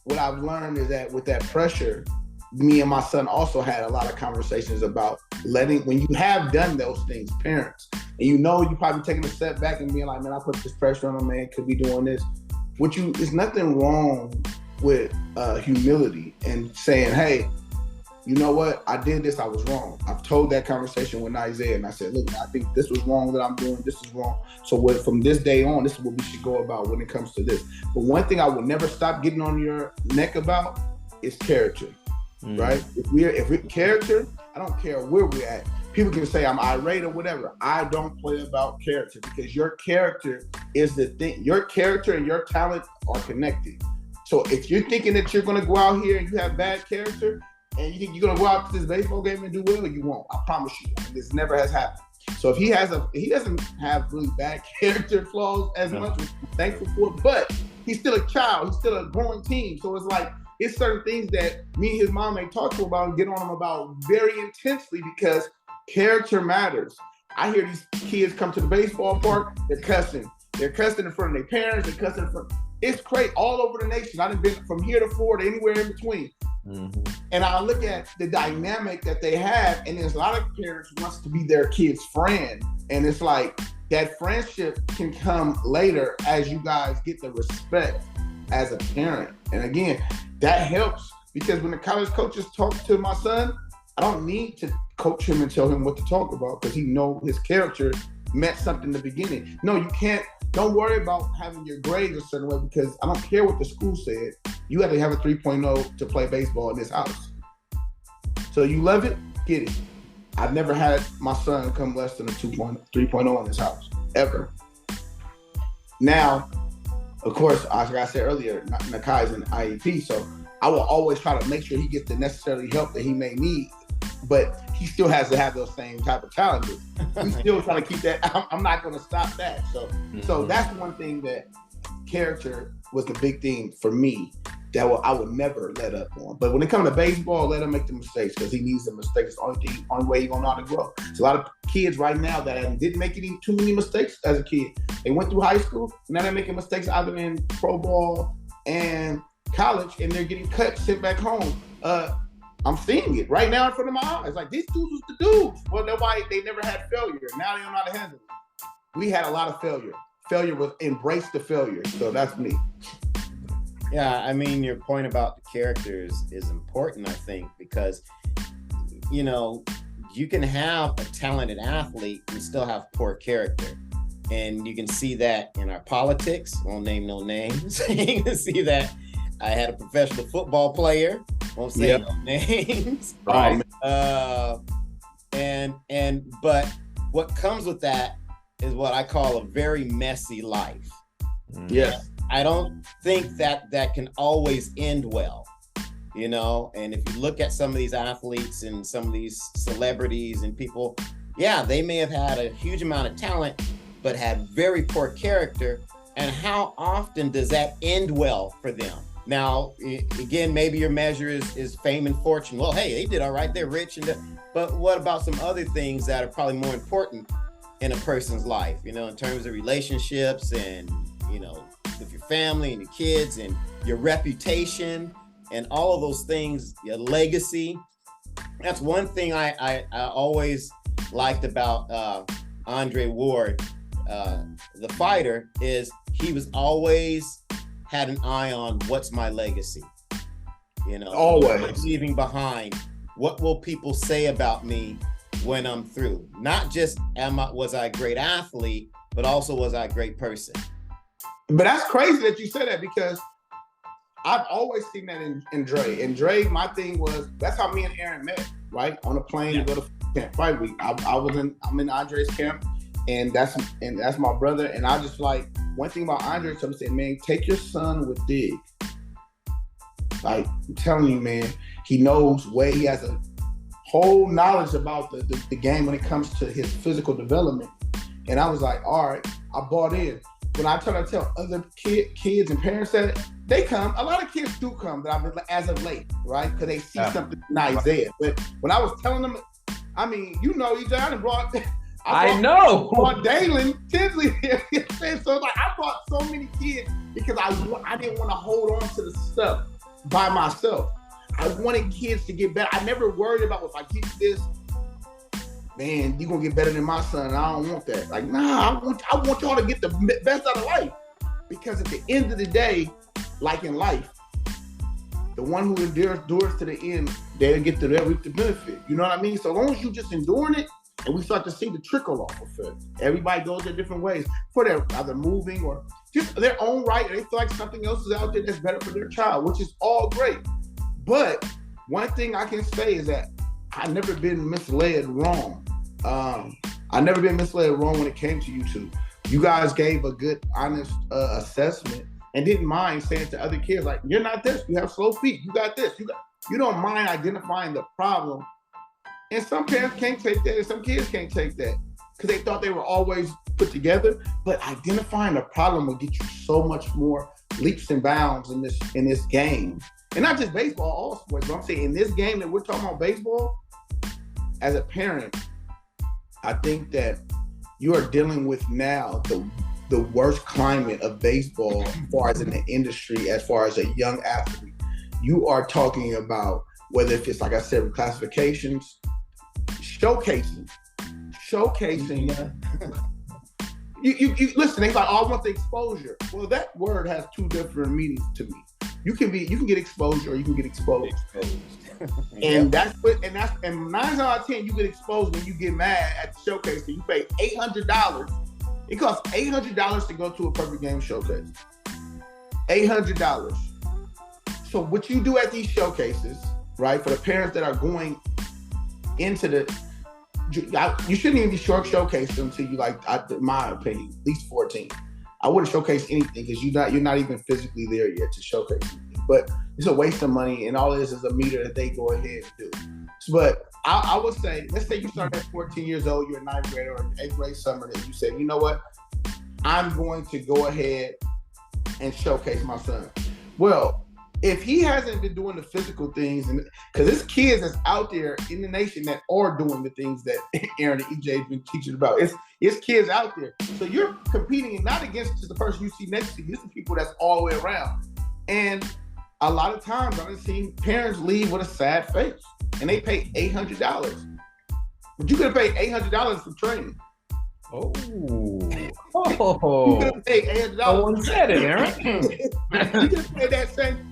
what I've learned is that with that pressure, me and my son also had a lot of conversations about when you have done those things, parents, and you're probably taking a step back and being like, man, I put this pressure on him, man, could be doing this. There's nothing wrong with humility and saying, hey, you know what? I did this. I was wrong. I've told that conversation with Isaiah, and I said, look, I think this was wrong that I'm doing. This is wrong. So from this day on, this is what we should go about when it comes to this. But one thing I will never stop getting on your neck about is character, right? If we're character, I don't care where we're at. People can say I'm irate or whatever. I don't play about character, because your character is the thing. Your character and your talent are connected. So if you're thinking that you're going to go out here and you have bad character, and you think you're going to go out to this baseball game and do well, you won't. I promise you. This never has happened. So if he doesn't have really bad character flaws as much, which I'm thankful for, but he's still a child. He's still a growing team. So it's like, it's certain things that me and his mom may talk to him about and get on him about very intensely, because character matters. I hear these kids come to the baseball park, they're cussing. They're cussing in front of their parents, they're cussing in front. It's crazy all over the nation. I've been from here to Florida, anywhere in between. Mm-hmm. And I look at the dynamic that they have, and there's a lot of parents wants to be their kid's friend. And it's like, that friendship can come later as you guys get the respect as a parent. And again, that helps, because when the college coaches talk to my son, I don't need to coach him and tell him what to talk about, because he know his character meant something in the beginning. No, you can't. Don't worry about having your grades a certain way, because I don't care what the school said. You have to have a 3.0 to play baseball in this house. So you love it, get it. I've never had my son come less than a 3.0 in this house, ever. Now, of course, like I said earlier, Nakai's an IEP, so I will always try to make sure he gets the necessary help that he may need, but he still has to have those same type of challenges. We still trying to keep that. I'm not going to stop that. So that's one thing that character was the big thing for me that I would never let up on. But when it comes to baseball, let him make the mistakes because he needs the mistakes. The only way he's going to know how to grow. There's a lot of kids right now that didn't make too many mistakes as a kid. They went through high school, now they're making mistakes either in pro ball and college, and they're getting cut, sent back home. I'm seeing it right now in front of my eyes. Like, these dudes was the dudes. Well, they never had failure. Now they don't know how to handle it. We had a lot of failure. Failure was embrace the failure. So that's me. Yeah, I mean, your point about the characters is important, I think, because, you can have a talented athlete and still have poor character. And you can see that in our politics. Won't name no names. You can see that. I had a professional football player. Won't say no names. Right. But what comes with that is what I call a very messy life. Yes. I don't think that can always end well, and if you look at some of these athletes and some of these celebrities and people, they may have had a huge amount of talent, but had very poor character. And how often does that end well for them? Now, again, maybe your measure is fame and fortune. Well, hey, they did all right. They're rich. But what about some other things that are probably more important in a person's life, in terms of relationships and, with your family and your kids and your reputation and all of those things, your legacy. That's one thing I always liked about Andre Ward, the fighter, is he was always had an eye on what's my legacy. Always. What I'm leaving behind. What will people say about me when I'm through? Not just was I a great athlete, but also was I a great person? But that's crazy that you said that, because I've always seen that in Dre. And Dre, my thing was, that's how me and Aaron met, right? On a plane to go to camp fight week. I'm in Andre's camp, and that's my brother. And I just one thing about Andre, so I'm saying, man, take your son with Dig. Like, I'm telling you, man, he knows he has a whole knowledge about the game when it comes to his physical development. And I was like, all right, I bought in. When I try to tell other kids and parents that, they come. A lot of kids do come, but I've been as of late, right? Because they see something in Isaiah. But when I was telling them, I mean, each other, brought. I brought Dalen Tinsley. So I brought so many kids because I didn't want to hold on to the stuff by myself. I wanted kids to get better. I never worried about, if I get this, man, you're gonna get better than my son. I don't want that. Like, nah, I want y'all to get the best out of life. Because at the end of the day, like in life, the one who endures to the end, they'll get to reap the benefit. You know what I mean? So as long as you just enduring it, and we start to see the trickle off of it. Everybody goes their different ways for their either moving or just their own right. They feel like something else is out there that's better for their child, which is all great. But one thing I can say is that I've never been misled wrong. I've never been misled wrong when it came to you two. You guys gave a good, honest assessment and didn't mind saying to other kids, like, you're not this, you have slow feet, you got this, you don't mind identifying the problem. And some parents can't take that, and some kids can't take that because they thought they were always put together. But identifying the problem will get you so much more leaps and bounds in this game. And not just baseball, all sports, but I'm saying in this game that we're talking about, baseball, as a parent, I think that you are dealing with now the worst climate of baseball as far as in the industry, as far as a young athlete. You are talking about whether if it's, like I said, reclassifications, showcasing. You listen, they like, oh, I want the exposure. Well, that word has two different meanings to me. You can get exposure or you can get exposed. And that's 9 times out of 10 you get exposed when you get mad at the showcase and you pay $800. It costs $800 to go to a perfect game showcase. $800. So what you do at these showcases, right, for the parents that are going into you shouldn't even be showcased until you in my opinion, at least 14. I wouldn't showcase anything because you're not even physically there yet to showcase anything. But it's a waste of money, and all it is a meter that they go ahead and do. But I would say, let's say you start at 14 years old, you're a 9th grader or 8th grade summer, and you say, you know what, I'm going to go ahead and showcase my son. Well, if he hasn't been doing the physical things, and because there's kids that's out there in the nation that are doing the things that Aaron and EJ have been teaching about. It's kids out there. So you're competing not against just the person you see next to you. It's the people that's all the way around. And a lot of times I've seen parents leave with a sad face, and they pay $800. But you could have paid $800 for training. Oh. You could have paid $800. No one said it, Aaron. You could have paid that same.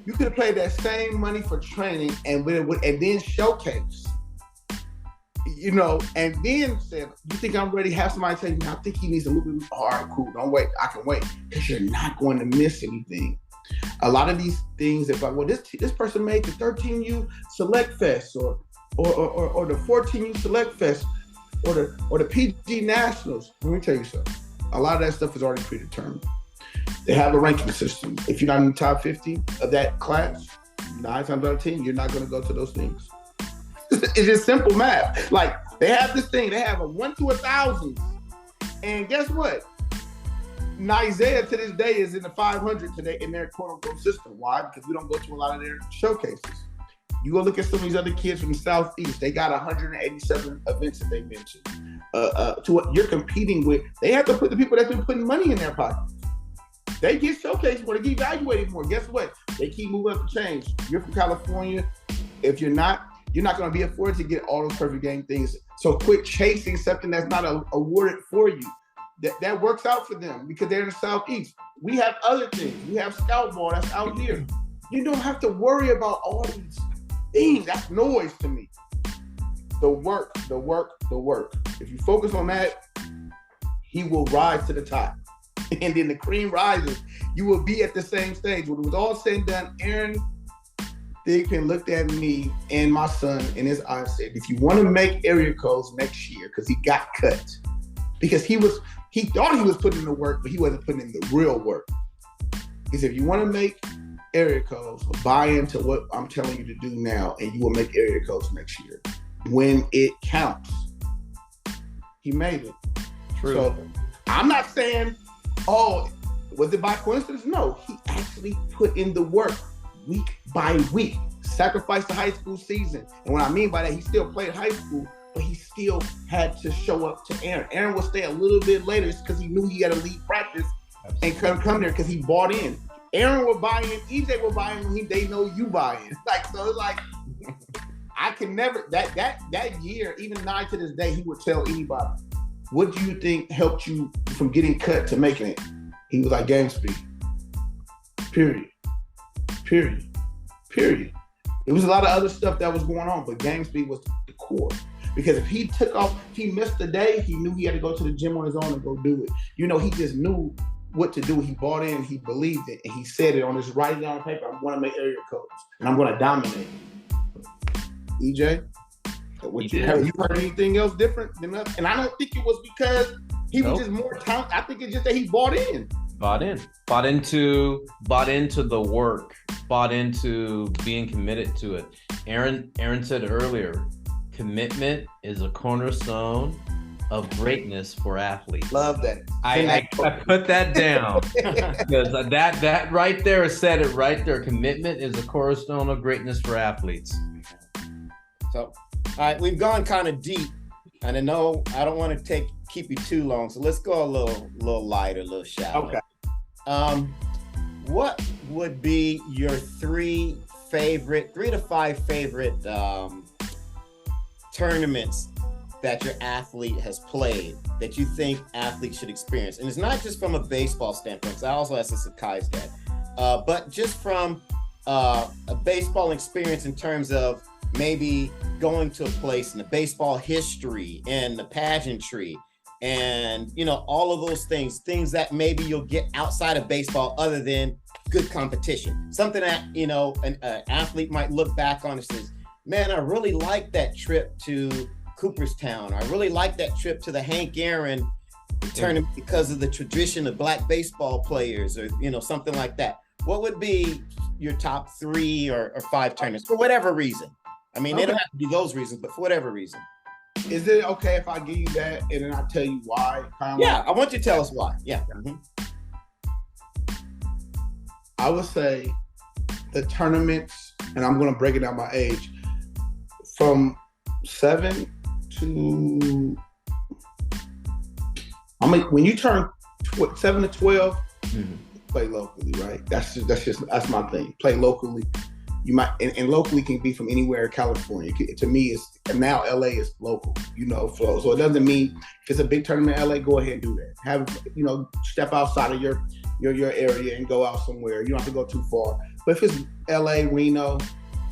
You could have paid that same money for training and then showcase, and then said, you think I'm ready? Have somebody tell you, I think he needs a little bit. All right, cool. Don't wait. I can wait, because you're not going to miss anything. A lot of these things, if this person made the 13U Select Fest or the 14U Select Fest or the PG Nationals. Let me tell you something. A lot of that stuff is already predetermined. They have a ranking system. If you're not in the top 50 of that class, 9 times out of 10, you're not going to go to those things. It's just simple math. Like, they have this thing. They have a 1 to 1,000. And guess what? Isaiah to this day is in the 500 today in their quote-unquote system. Why? Because we don't go to a lot of their showcases. You go look at some of these other kids from the Southeast. They got 187 events that they mentioned. To what you're competing with, they have to put the people that's been putting money in their pockets. They get showcased more, they get evaluated more. Guess what? They keep moving up the chains. You're from California. If you're not going to be afforded to get all those perfect game things. So quit chasing something that's not awarded for you. That works out for them because they're in the Southeast. We have other things. We have scout ball that's out here. You don't have to worry about all these things. That's noise to me. The work. If you focus on that, he will rise to the top. And then the cream rises. You will be at the same stage. When it was all said and done, Aaron Thigpen looked at me and my son in his eyes and said, if you want to make area codes next year, because he got cut, because he thought he was putting in the work, but he wasn't putting in the real work. He said, if you want to make area codes, buy into what I'm telling you to do now, and you will make area codes next year when it counts. He made it. True. So I'm not saying, was it by coincidence? No, he actually put in the work week by week, sacrificed the high school season. And what I mean by that, he still played high school, but he still had to show up to Aaron. Aaron would stay a little bit later because he knew he had to lead practice and come there because he bought in. Aaron will buy in, EJ will buy in when they know you buy in. So it's like, I can never, that year, even 9 to this day, he would tell anybody, what do you think helped you from getting cut to making it? He was like, game speed. Period. There was a lot of other stuff that was going on, but game speed was the core. Because if he took off, if he missed a day, he knew he had to go to the gym on his own and go do it. He just knew what to do. He bought in, he believed it, and he said it on his writing down paper. I'm going to make area codes, and I'm going to dominate. EJ, you heard anything else different than that? And I don't think it was because he was just more talented. I think it's just that he bought in. Bought into the work, bought into being committed to it. Aaron said earlier, commitment is a cornerstone of greatness for athletes. Love that. I put that down because that right there said it right there. Commitment is a cornerstone of greatness for athletes. So, all right, we've gone kind of deep, and I know I don't want to keep you too long, so let's go a little lighter, a little shallow. Okay. What would be your 3 to 5 favorite tournaments that your athlete has played that you think athletes should experience? And it's not just from a baseball standpoint, because I also asked this of Kai's dad, but just from a baseball experience in terms of maybe going to a place in the baseball history and the pageantry and, all of those things that maybe you'll get outside of baseball other than good competition. Something that, an athlete might look back on and says, man, I really like that trip to Cooperstown. I really like that trip to the Hank Aaron tournament because of the tradition of Black baseball players, or something like that. What would be your top 3 or 5 tournaments for whatever reason? I mean, they don't have to be those reasons, but for whatever reason. Is it okay if I give you that and then I tell you why? Yeah, I want you to tell us why. Yeah. Mm-hmm. I would say the tournaments, and I'm going to break it down by age, from 7 to, when you turn 7 to 12, play locally, right? That's my thing. Play locally. You might, and locally can be from anywhere in California. To me, now LA is local, so it doesn't mean if it's a big tournament in LA, go ahead and do that. Have, step outside of your area and go out somewhere. You don't have to go too far. But if it's LA, Reno,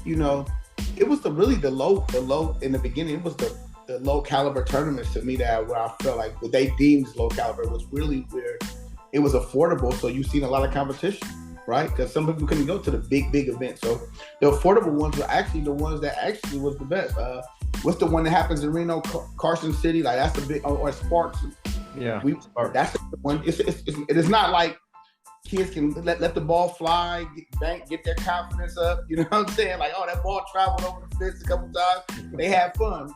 it was the low in the beginning. It was the low caliber tournaments to me where I felt like what they deemed as low caliber was really where it was affordable. So you've seen a lot of competition, right? Because some people couldn't go to the big events. So the affordable ones were actually the ones that actually was the best. What's the one that happens in Reno, Carson City? Like that's the big, or Sparks. Yeah, that's the one. It is not like kids can let the ball fly, get their confidence up. You know what I'm saying? Like, oh, that ball traveled over the fence a couple times. They had fun.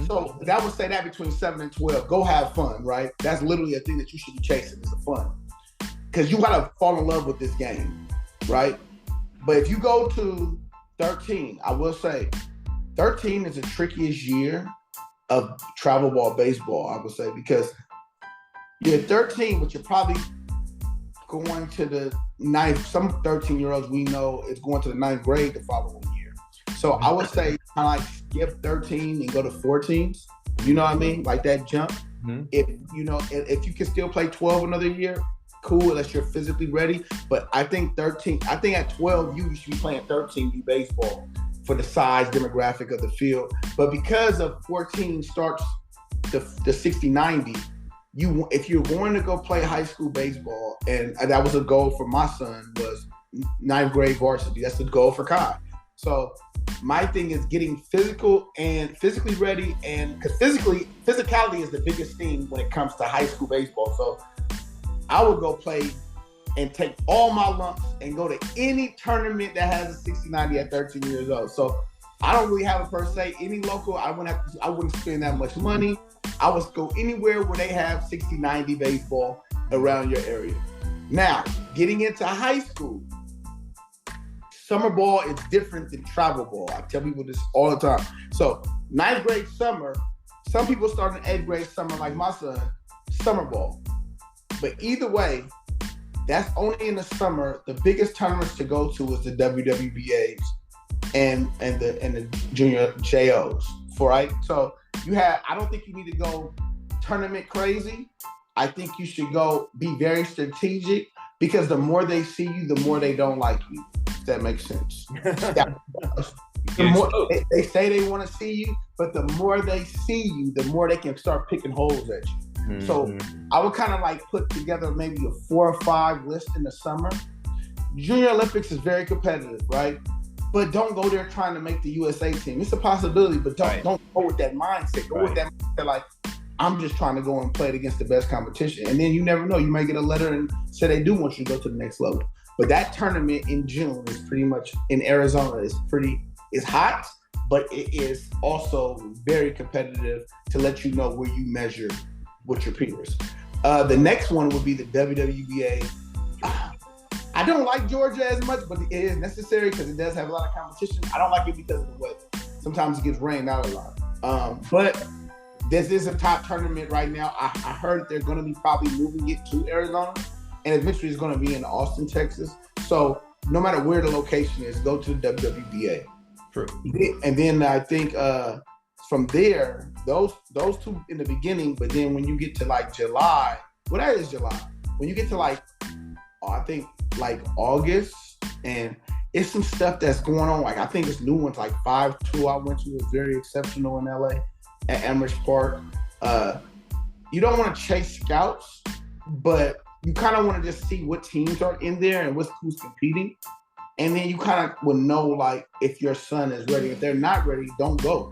So I would say that between 7 and 12, go have fun, right? That's literally a thing that you should be chasing, is the fun. Because you got to fall in love with this game, right? But if you go to 13, I will say 13 is the trickiest year of travel ball baseball, I would say, because you're 13, but you're probably going to the 9th. Some 13-year-olds we know is going to the 9th grade the following year. So I would say kind of like skip 13 and go to 14s. You know what I mean? Like that jump. If you can still play 12 another year, cool, unless you're physically ready. But I think at 12, you should be playing 13U baseball for the size demographic of the field. But because of 14 starts the 60-90, if you're going to go play high school baseball, and that was a goal for my son, was 9th grade varsity. That's the goal for Kai. So my thing is getting physically ready, and because physicality is the biggest thing when it comes to high school baseball. So I would go play and take all my lumps and go to any tournament that has a 60-90 at 13 years old. So I don't really have a per se any local. I wouldn't spend that much money. I would go anywhere where they have 60-90 baseball around your area. Now, getting into high school, summer ball is different than travel ball. I tell people this all the time. So 9th grade summer, some people start in 8th grade summer, like my son, summer ball. But either way, that's only in the summer. The biggest tournaments to go to is the WWBAs and the junior JOs, right? So I don't think you need to go tournament crazy. I think you should go be very strategic, because the more they see you, the more they don't like you. If that makes sense. They say they want to see you, but the more they see you, the more they can start picking holes at you. Mm-hmm. So I would kind of like put together maybe a 4 or 5 list in the summer. Junior Olympics is very competitive, right? But don't go there trying to make the USA team. It's a possibility, but don't go with that mindset. Go with that mindset like, I'm just trying to go and play it against the best competition. And then you never know. You might get a letter and say they do want you to go to the next level. But that tournament in June is pretty much in Arizona. It's hot, but it is also very competitive to let you know where you measure with your peers. The next one would be the WWBA. I don't like Georgia as much, but it is necessary because it does have a lot of competition. I don't like it because of the weather. Sometimes it gets rained out a lot. But this is a top tournament right now. I heard they're going to be probably moving it to Arizona, and eventually it's going to be in Austin, Texas. So no matter where the location is, go to the WWBA. True. And then I think from there, those two in the beginning, but then when you get to like July, well, that is July. When you get to like, I think like August, and it's some stuff that's going on. Like I think it's new ones, like 5-2 I went to was very exceptional in LA at Emmerich Park. You don't want to chase scouts, but you kind of want to just see what teams are in there and who's competing. And then you kind of would know, like, if your son is ready. If they're not ready, don't go.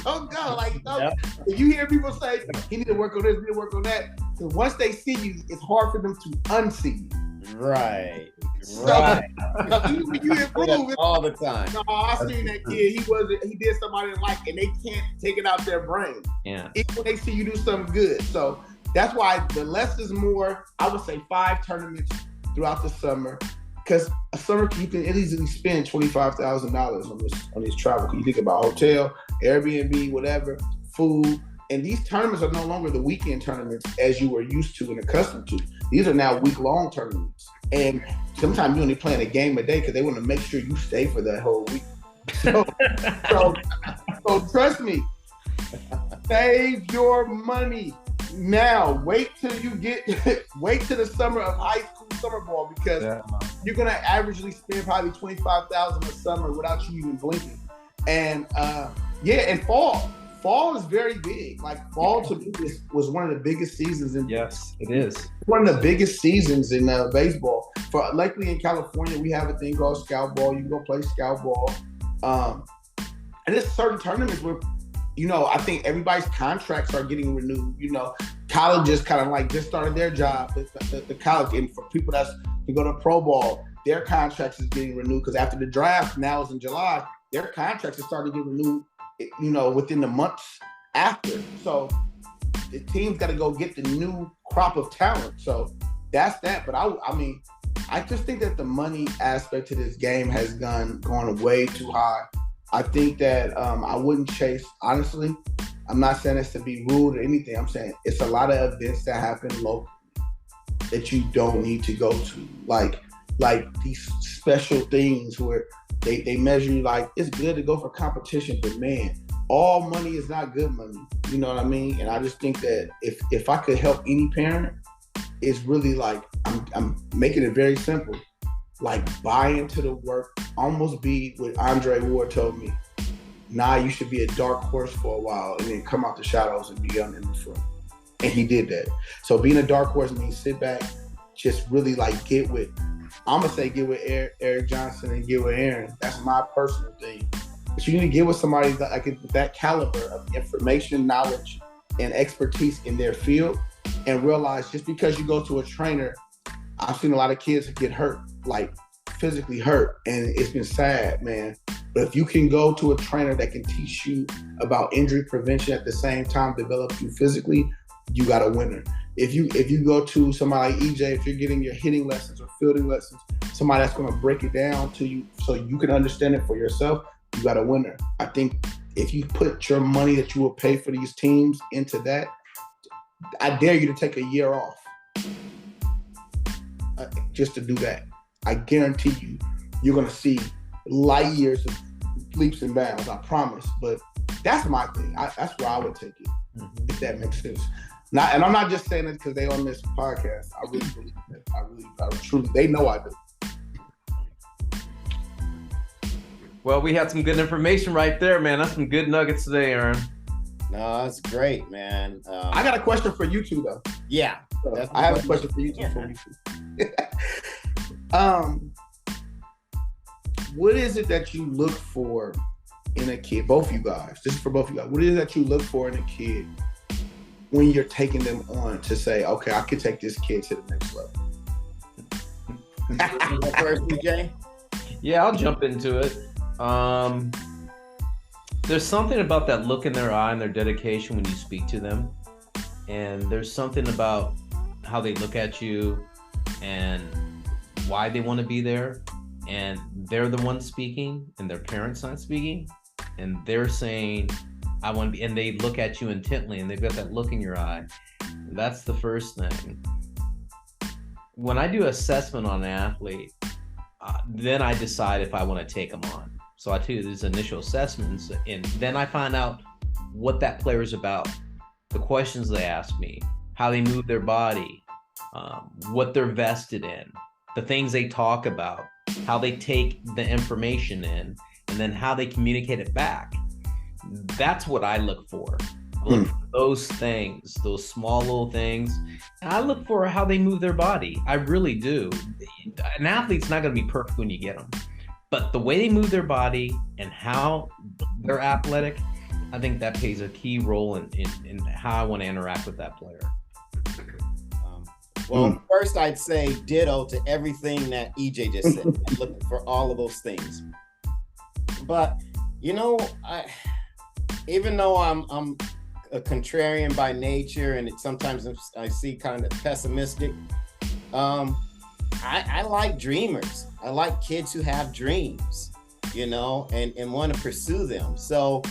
Don't go. Like, don't. Yep. If you hear people say, he need to work on this, he need to work on that, because once they see you, it's hard for them to unsee you. Right. So, even when you improve all the time. No, I seen that kid. He did something I didn't like, and they can't take it out their brain. Yeah. Even when they see you do something good. So that's why the less is more. I would say 5 tournaments throughout the summer. Because a summer, you can easily spend $25,000 on this travel. You think about hotel, Airbnb, whatever, food. And these tournaments are no longer the weekend tournaments as you were used to and accustomed to. These are now week-long tournaments. And sometimes you only playing a game a day because they want to make sure you stay for that whole week. So trust me, save your money now. Wait till the summer of high school summer ball, because you're gonna averagely spend probably $25,000 a summer without you even blinking. And and fall is very big. Like, fall to me was one of the biggest seasons in. Yes, it is one of the biggest seasons in baseball. For luckily in California, we have a thing called scout ball. You can go play scout ball. And there's certain tournaments where, I think everybody's contracts are getting renewed. Colleges kind of like just started their job. The college, and for people that go to pro ball, their contracts is getting renewed, because after the draft, now is in July, their contracts are starting to get renewed, within the months after. So the team's got to go get the new crop of talent. So that's that. But I just think that the money aspect to this game has gone way too high. I think that I wouldn't chase, honestly. I'm not saying this to be rude or anything. I'm saying it's a lot of events that happen locally that you don't need to go to. Like these special things where they measure you, like, it's good to go for competition, but man, all money is not good money. You know what I mean? And I just think that if I could help any parent, it's really like, I'm making it very simple. Like, buy into the work, almost be what Andre Ward told me. You should be a dark horse for a while and then come out the shadows and be in the front. And he did that. So being a dark horse means sit back, just really like get with Eric Johnson and get with Aaron. That's my personal thing. But you need to get with somebody that caliber of information, knowledge, and expertise in their field, and realize just because you go to a trainer, I've seen a lot of kids get hurt, like physically hurt, and it's been sad, man. But if you can go to a trainer that can teach you about injury prevention at the same time, develop you physically, you got a winner. If you go to somebody like EJ, if you're getting your hitting lessons or fielding lessons, somebody that's going to break it down to you so you can understand it for yourself, you got a winner. I think if you put your money that you will pay for these teams into that, I dare you to take a year off just to do that. I guarantee you're going to see light years of leaps and bounds, I promise. But that's my thing. That's where I would take it, if that makes sense. And I'm not just saying it because they on this podcast. I really believe that. I truly, they know I do. Well, we had some good information right there, man. That's some good nuggets today, Aaron. No, that's great, man. I got a question for you two, though. Yeah. I have a question for you two. What is it that you look for in a kid? Both of you guys. This is for both of you guys. What is it that you look for in a kid when you're taking them on to say, okay, I could take this kid to the next level? First, DJ? Yeah, I'll jump into it. There's something about that look in their eye and their dedication when you speak to them. And there's something about how they look at you and why they want to be there. And they're the ones speaking and their parents not speaking. And they're saying, I want to be, and they look at you intently and they've got that look in your eye. That's the first thing. When I do assessment on an athlete, then I decide if I want to take them on. So I do these initial assessments, and then I find out what that player is about, the questions they ask me, how they move their body, what they're vested in, the things they talk about, how they take the information in, and then how they communicate it back. That's what I look for. I look for those things, those small little things. And I look for how they move their body. I really do. an athlete's not going to be perfect when you get them, but the way they move their body and how they're athletic, I think that plays a key role in how I want to interact with that player. Well, first I'd say ditto to everything that EJ just said. I'm looking for all of those things. But even though I'm a contrarian by nature, and sometimes I see kind of pessimistic, I like dreamers. I like kids who have dreams, and want to pursue them. So,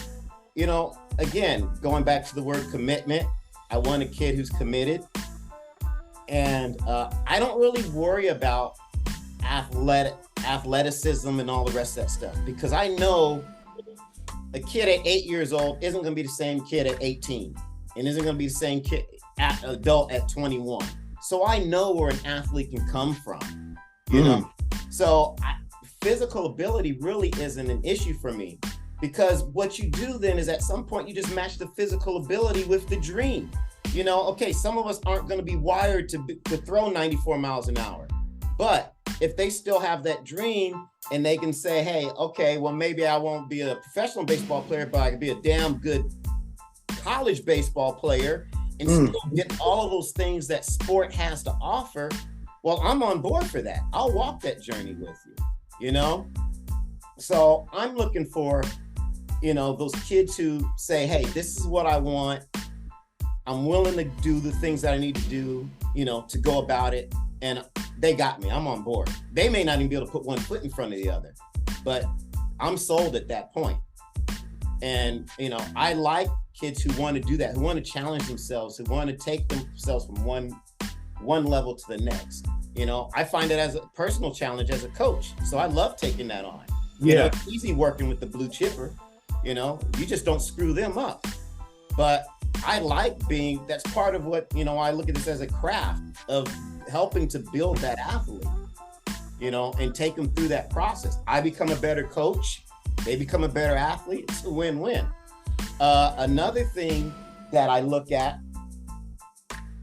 again, going back to the word commitment, I want a kid who's committed. And I don't really worry about athleticism and all the rest of that stuff, because I know a kid at 8 years old isn't going to be the same kid at 18 and isn't going to be the same kid adult at 21. So I know where an athlete can come from, So physical ability really isn't an issue for me, because what you do then is at some point you just match the physical ability with the dream. Okay, some of us aren't going to be wired to throw 94 miles an hour, but if they still have that dream and they can say, hey, okay, well, maybe I won't be a professional baseball player, but I can be a damn good college baseball player and still get all of those things that sport has to offer. Well, I'm on board for that. I'll walk that journey with you, So I'm looking for, those kids who say, hey, this is what I want. I'm willing to do the things that I need to do, to go about it. And they got me. I'm on board. They may not even be able to put one foot in front of the other, but I'm sold at that point. And, I like kids who want to do that, who want to challenge themselves, who want to take themselves from one level to the next. I find it as a personal challenge as a coach. So I love taking that on. Yeah. It's easy working with the blue chipper, you just don't screw them up. But I like that's part of what, I look at this as a craft of helping to build that athlete, and take them through that process. I become a better coach. They become a better athlete. It's a win-win. Another thing that I look at,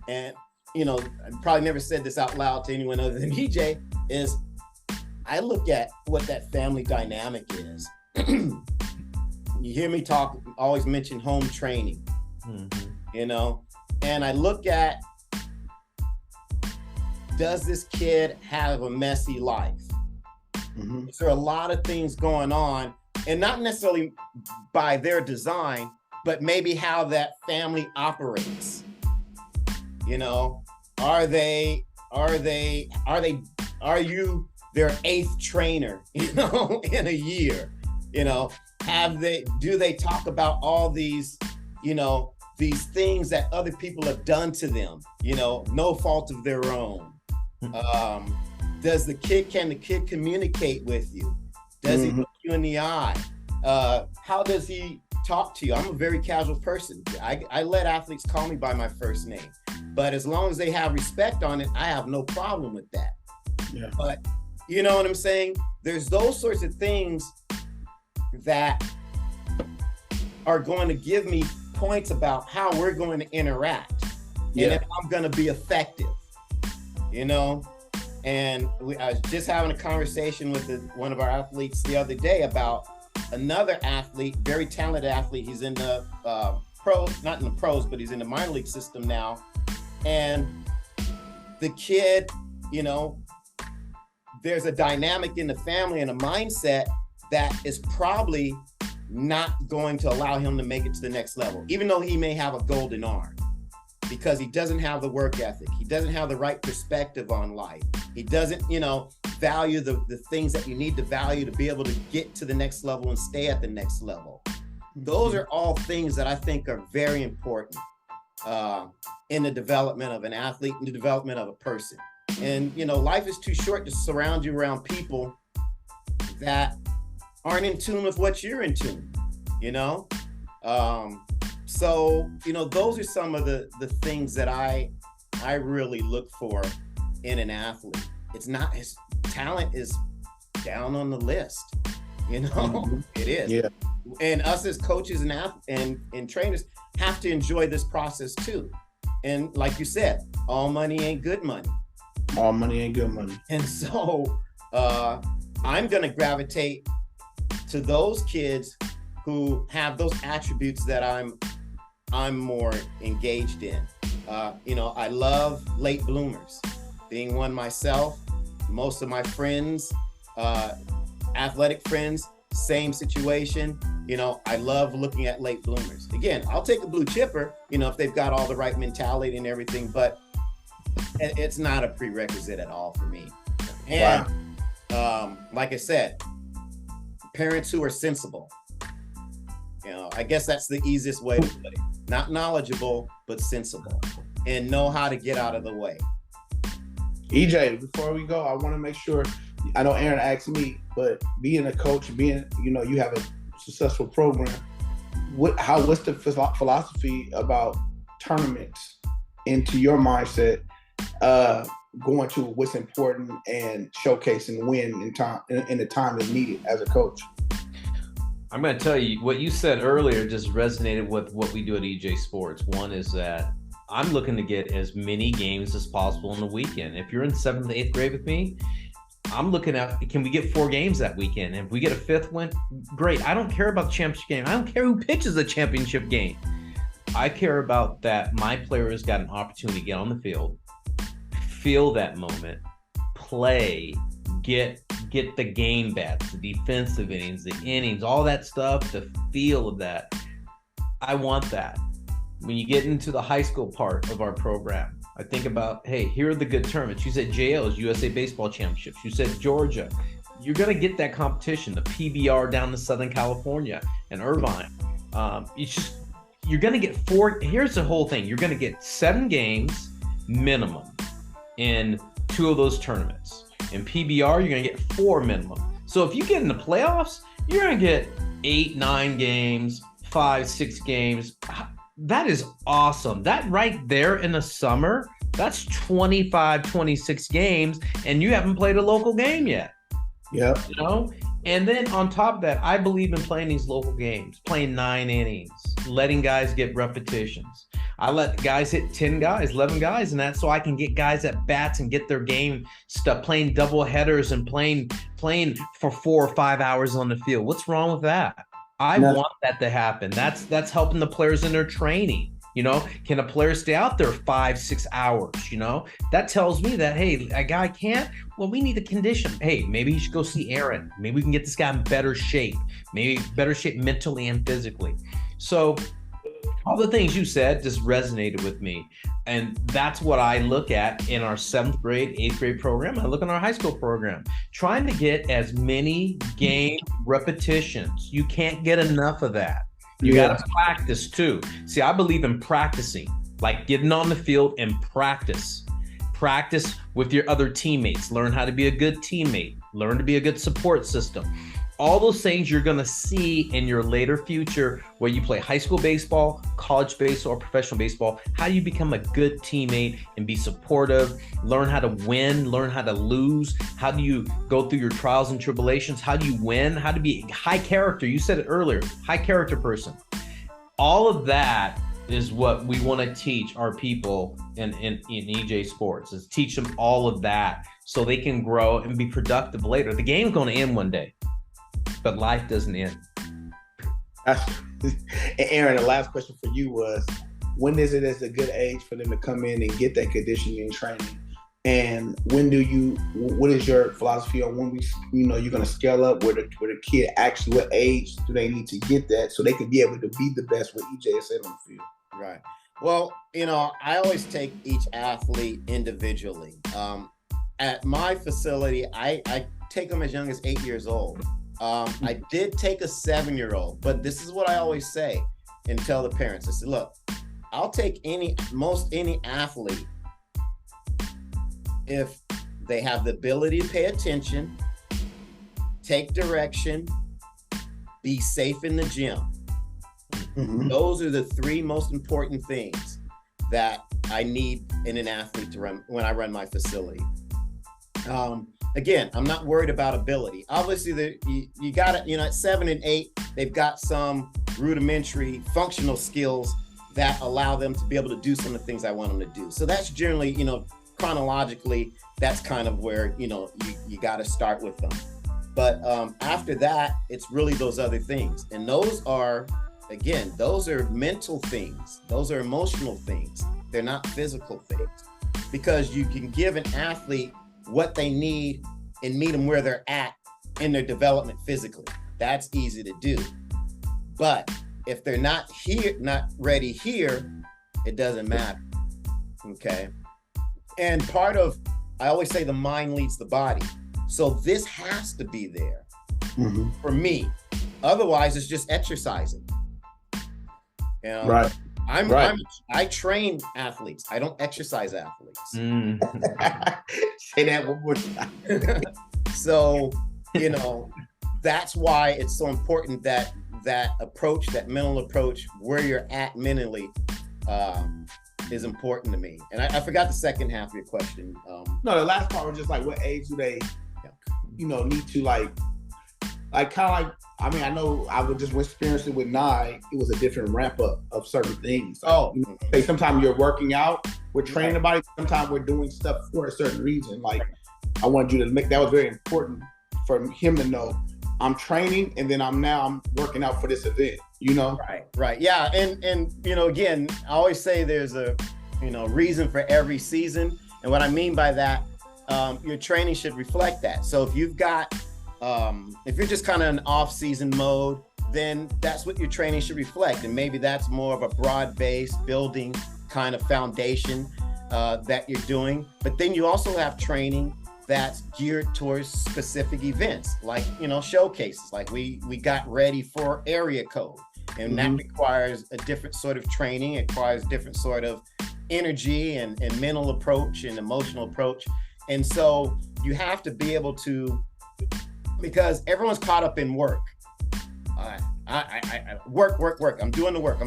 and, I probably never said this out loud to anyone other than EJ, is I look at what that family dynamic is. You hear me always mention home training. And I look at, does this kid have a messy life? Is there a lot of things going on, and not necessarily by their design, but maybe how that family operates? Are you their eighth trainer, in a year? Do they talk about all these, these things that other people have done to them, no fault of their own? Can the kid communicate with you? Does he look you in the eye? How does he talk to you? I'm a very casual person. I let athletes call me by my first name, but as long as they have respect on it, I have no problem with that. Yeah. But you know what I'm saying? There's those sorts of things that are going to give me points about how we're going to interact, and if I'm going to be effective, And I was just having a conversation with one of our athletes the other day about another athlete, very talented athlete. He's in the pros, not in the pros, but he's in the minor league system now. And the kid, there's a dynamic in the family and a mindset that is probably not going to allow him to make it to the next level, even though he may have a golden arm, because he doesn't have the work ethic. He doesn't have the right perspective on life. He doesn't, value the things that you need to value to be able to get to the next level and stay at the next level. Those are all things that I think are very important in the development of an athlete, in the development of a person. And, life is too short to surround you around people that aren't in tune with what you're in tune, So, those are some of the things that I really look for in an athlete. It's not, his talent is down on the list, It is. Yeah. And us as coaches and trainers have to enjoy this process too. And like you said, all money ain't good money. All money ain't good money. And so I'm going to gravitate to those kids who have those attributes that I'm more engaged in. I love late bloomers. Being one myself, most of my friends, athletic friends, same situation. I love looking at late bloomers. Again, I'll take a blue chipper, if they've got all the right mentality and everything, but it's not a prerequisite at all for me. And like I said, parents who are sensible. I guess that's the easiest way to put it. Not knowledgeable, but sensible, and know how to get out of the way. EJ, before we go, I want to make sure, I know Aaron asked me, but being a coach, you have a successful program, what's the philosophy about tournaments into your mindset, going to what's important and showcasing win in the time that's needed as a coach? I'm going to tell you, what you said earlier just resonated with what we do at EJ Sports. One is that I'm looking to get as many games as possible in the weekend. If you're in 7th and 8th grade with me, I'm looking at, can we get 4 games that weekend? If we get a 5th one, great. I don't care about the championship game. I don't care who pitches the championship game. I care about that my players got an opportunity to get on the field, feel that moment, play, get the game bats, the defensive innings, all that stuff, the feel of that. I want that. When you get into the high school part of our program, I think about, hey, here are the good tournaments. You said JL's USA Baseball Championships. You said Georgia. You're going to get that competition, the PBR down in Southern California and Irvine. You're going to get 4. Here's the whole thing. You're going to get 7 games minimum in 2 of those tournaments. In PBR, you're going to get 4 minimum. So if you get in the playoffs, you're going to get 8, 9 games, 5, 6 games. That is awesome. That right there in the summer, that's 25, 26 games, and you haven't played a local game yet. Yeah. And then on top of that, I believe in playing these local games, playing 9 innings, letting guys get repetitions. I let guys hit 10 guys, 11 guys, and that so I can get guys at bats and get their game stuff, playing double headers and playing for 4 or 5 hours on the field. What's wrong with that? I want that to happen. That's helping the players in their training. Can a player stay out there 5, 6 hours? That tells me that, hey, a guy can't. Well, we need a condition. Hey, maybe you should go see Aaron. Maybe we can get this guy in better shape. Maybe better shape mentally and physically. So all the things you said just resonated with me. And that's what I look at in our 7th grade, 8th grade program. I look in our high school program, trying to get as many game repetitions. You can't get enough of that. You got to practice too. See, I believe in practicing, like getting on the field and practice. Practice with your other teammates. Learn how to be a good teammate. Learn to be a good support system. All those things you're going to see in your later future where you play high school baseball, college baseball, or professional baseball. How do you become a good teammate and be supportive, learn how to win, learn how to lose? How do you go through your trials and tribulations? How do you win? How to be high character? You said it earlier, high character person. All of that is what we want to teach our people in EJ Sports, is teach them all of that so they can grow and be productive later. The game's going to end one day. But life doesn't end. Aaron, the last question for you was, when is it as a good age for them to come in and get that conditioning and training? And what is your philosophy on when you're going to scale up where the kid actually, what age do they need to get that so they can be able to be the best what EJ said on the field? Right. Well, I always take each athlete individually. At my facility, I take them as young as 8 years old. I did take a 7-year-old, but this is what I always say and tell the parents. I said, look, I'll take most any athlete if they have the ability to pay attention, take direction, be safe in the gym. Mm-hmm. Those are the 3 most important things that I need in an athlete to run when I run my facility. Again, I'm not worried about ability. Obviously, you got it. At 7 and 8, they've got some rudimentary functional skills that allow them to be able to do some of the things I want them to do. So that's generally, chronologically, that's kind of where, you got to start with them. But after that, it's really those other things. And those are mental things. Those are emotional things. They're not physical things. Because you can give an athlete what they need and meet them where they're at in their development physically. That's easy to do. But if they're not ready here, it doesn't matter. Okay. And I always say the mind leads the body. So this has to be there for me. Otherwise, it's just exercising. Right. I train athletes. I don't exercise athletes. Say that one more time. So, that's why it's so important that approach, that mental approach, where you're at mentally, is important to me. And I forgot the second half of your question. No, the last part was just like, what age do they, need to like kind of like, I know I would just experience it with Nye. It was a different ramp up of certain things. Like, sometimes you're working out, we're training the body. Sometimes we're doing stuff for a certain reason. Like, I wanted you to that was very important for him to know. I'm training, and then I'm working out for this event. Right. Yeah, and again, I always say there's a reason for every season, and what I mean by that, your training should reflect that. So if you've got if you're just kind of in off-season mode, then that's what your training should reflect. And maybe that's more of a broad-based building kind of foundation that you're doing. But then you also have training that's geared towards specific events, like, showcases. Like we got ready for area code. And that requires a different sort of training. It requires different sort of energy and mental approach and emotional approach. And so you have to be able to, because everyone's caught up in work. I work. I'm doing the work.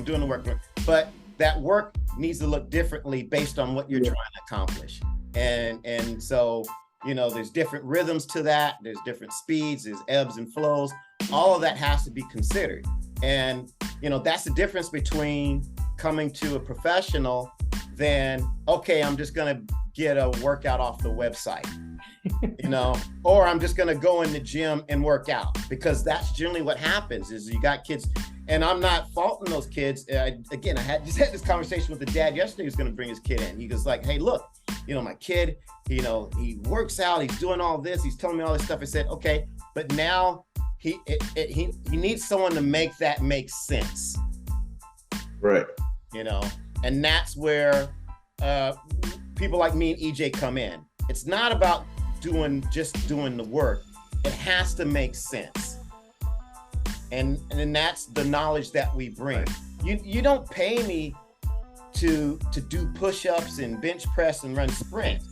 But that work needs to look differently based on what you're trying to accomplish. And so, there's different rhythms to that. There's different speeds, there's ebbs and flows. All of that has to be considered. And, that's the difference between coming to a professional than, okay, I'm just going to get a workout off the website. Or I'm just going to go in the gym and work out, because that's generally what happens is you got kids, and I'm not faulting those kids. I just had this conversation with the dad yesterday who's going to bring his kid in. He was like, hey, look, my kid, he works out, he's doing all this, he's telling me all this stuff. I said, okay, but now he needs someone to make that make sense. Right. And that's where people like me and EJ come in. It's not about just doing the work. It has to make sense. And that's the knowledge that we bring. You don't pay me to do push-ups and bench press and run sprints.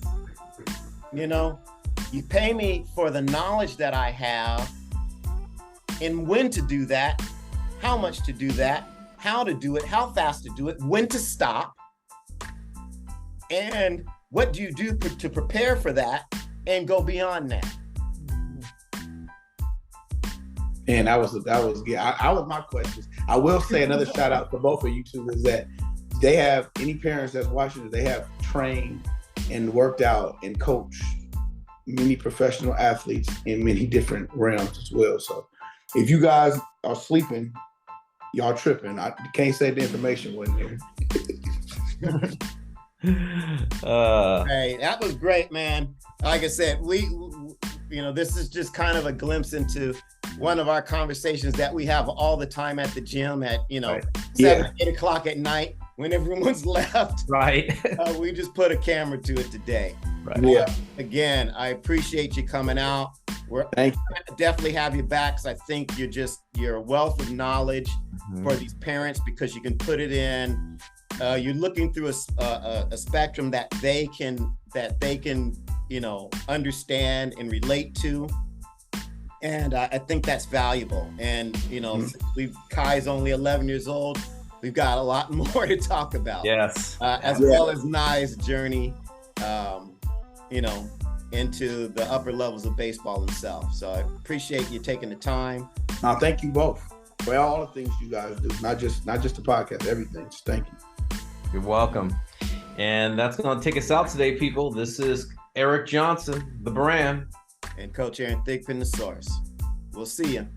You pay me for the knowledge that I have and when to do that, how much to do that, how to do it, how fast to do it, when to stop, and what do you do to prepare for that and go beyond that. And that was my questions. I will say another shout out for both of you two is that they have, any parents that's watching, they have trained and worked out and coached many professional athletes in many different realms as well. So if you guys are sleeping, y'all tripping. I can't say the information wasn't there. Hey, that was great, man. Like I said, we this is just kind of a glimpse into one of our conversations that we have all the time at the gym at 7, 8 o'clock at night when everyone's left. Right. We just put a camera to it today. Right. Yeah. Again, I appreciate you coming out. We're definitely have you back, because I think you're a wealth of knowledge for these parents, because you can put it in. You're looking through a spectrum that they can understand and relate to, and I think that's valuable. And Kai's only 11 years old. We've got a lot more to talk about. Yes, as well as Nye's journey, into the upper levels of baseball himself. So I appreciate you taking the time. Now, thank you both for all the things you guys do, not just the podcast, everything. Just thank you. You're welcome. And that's going to take us out today, people. This is Eric Johnson, the brand. And Coach Aaron Thigpen, the source. We'll see you.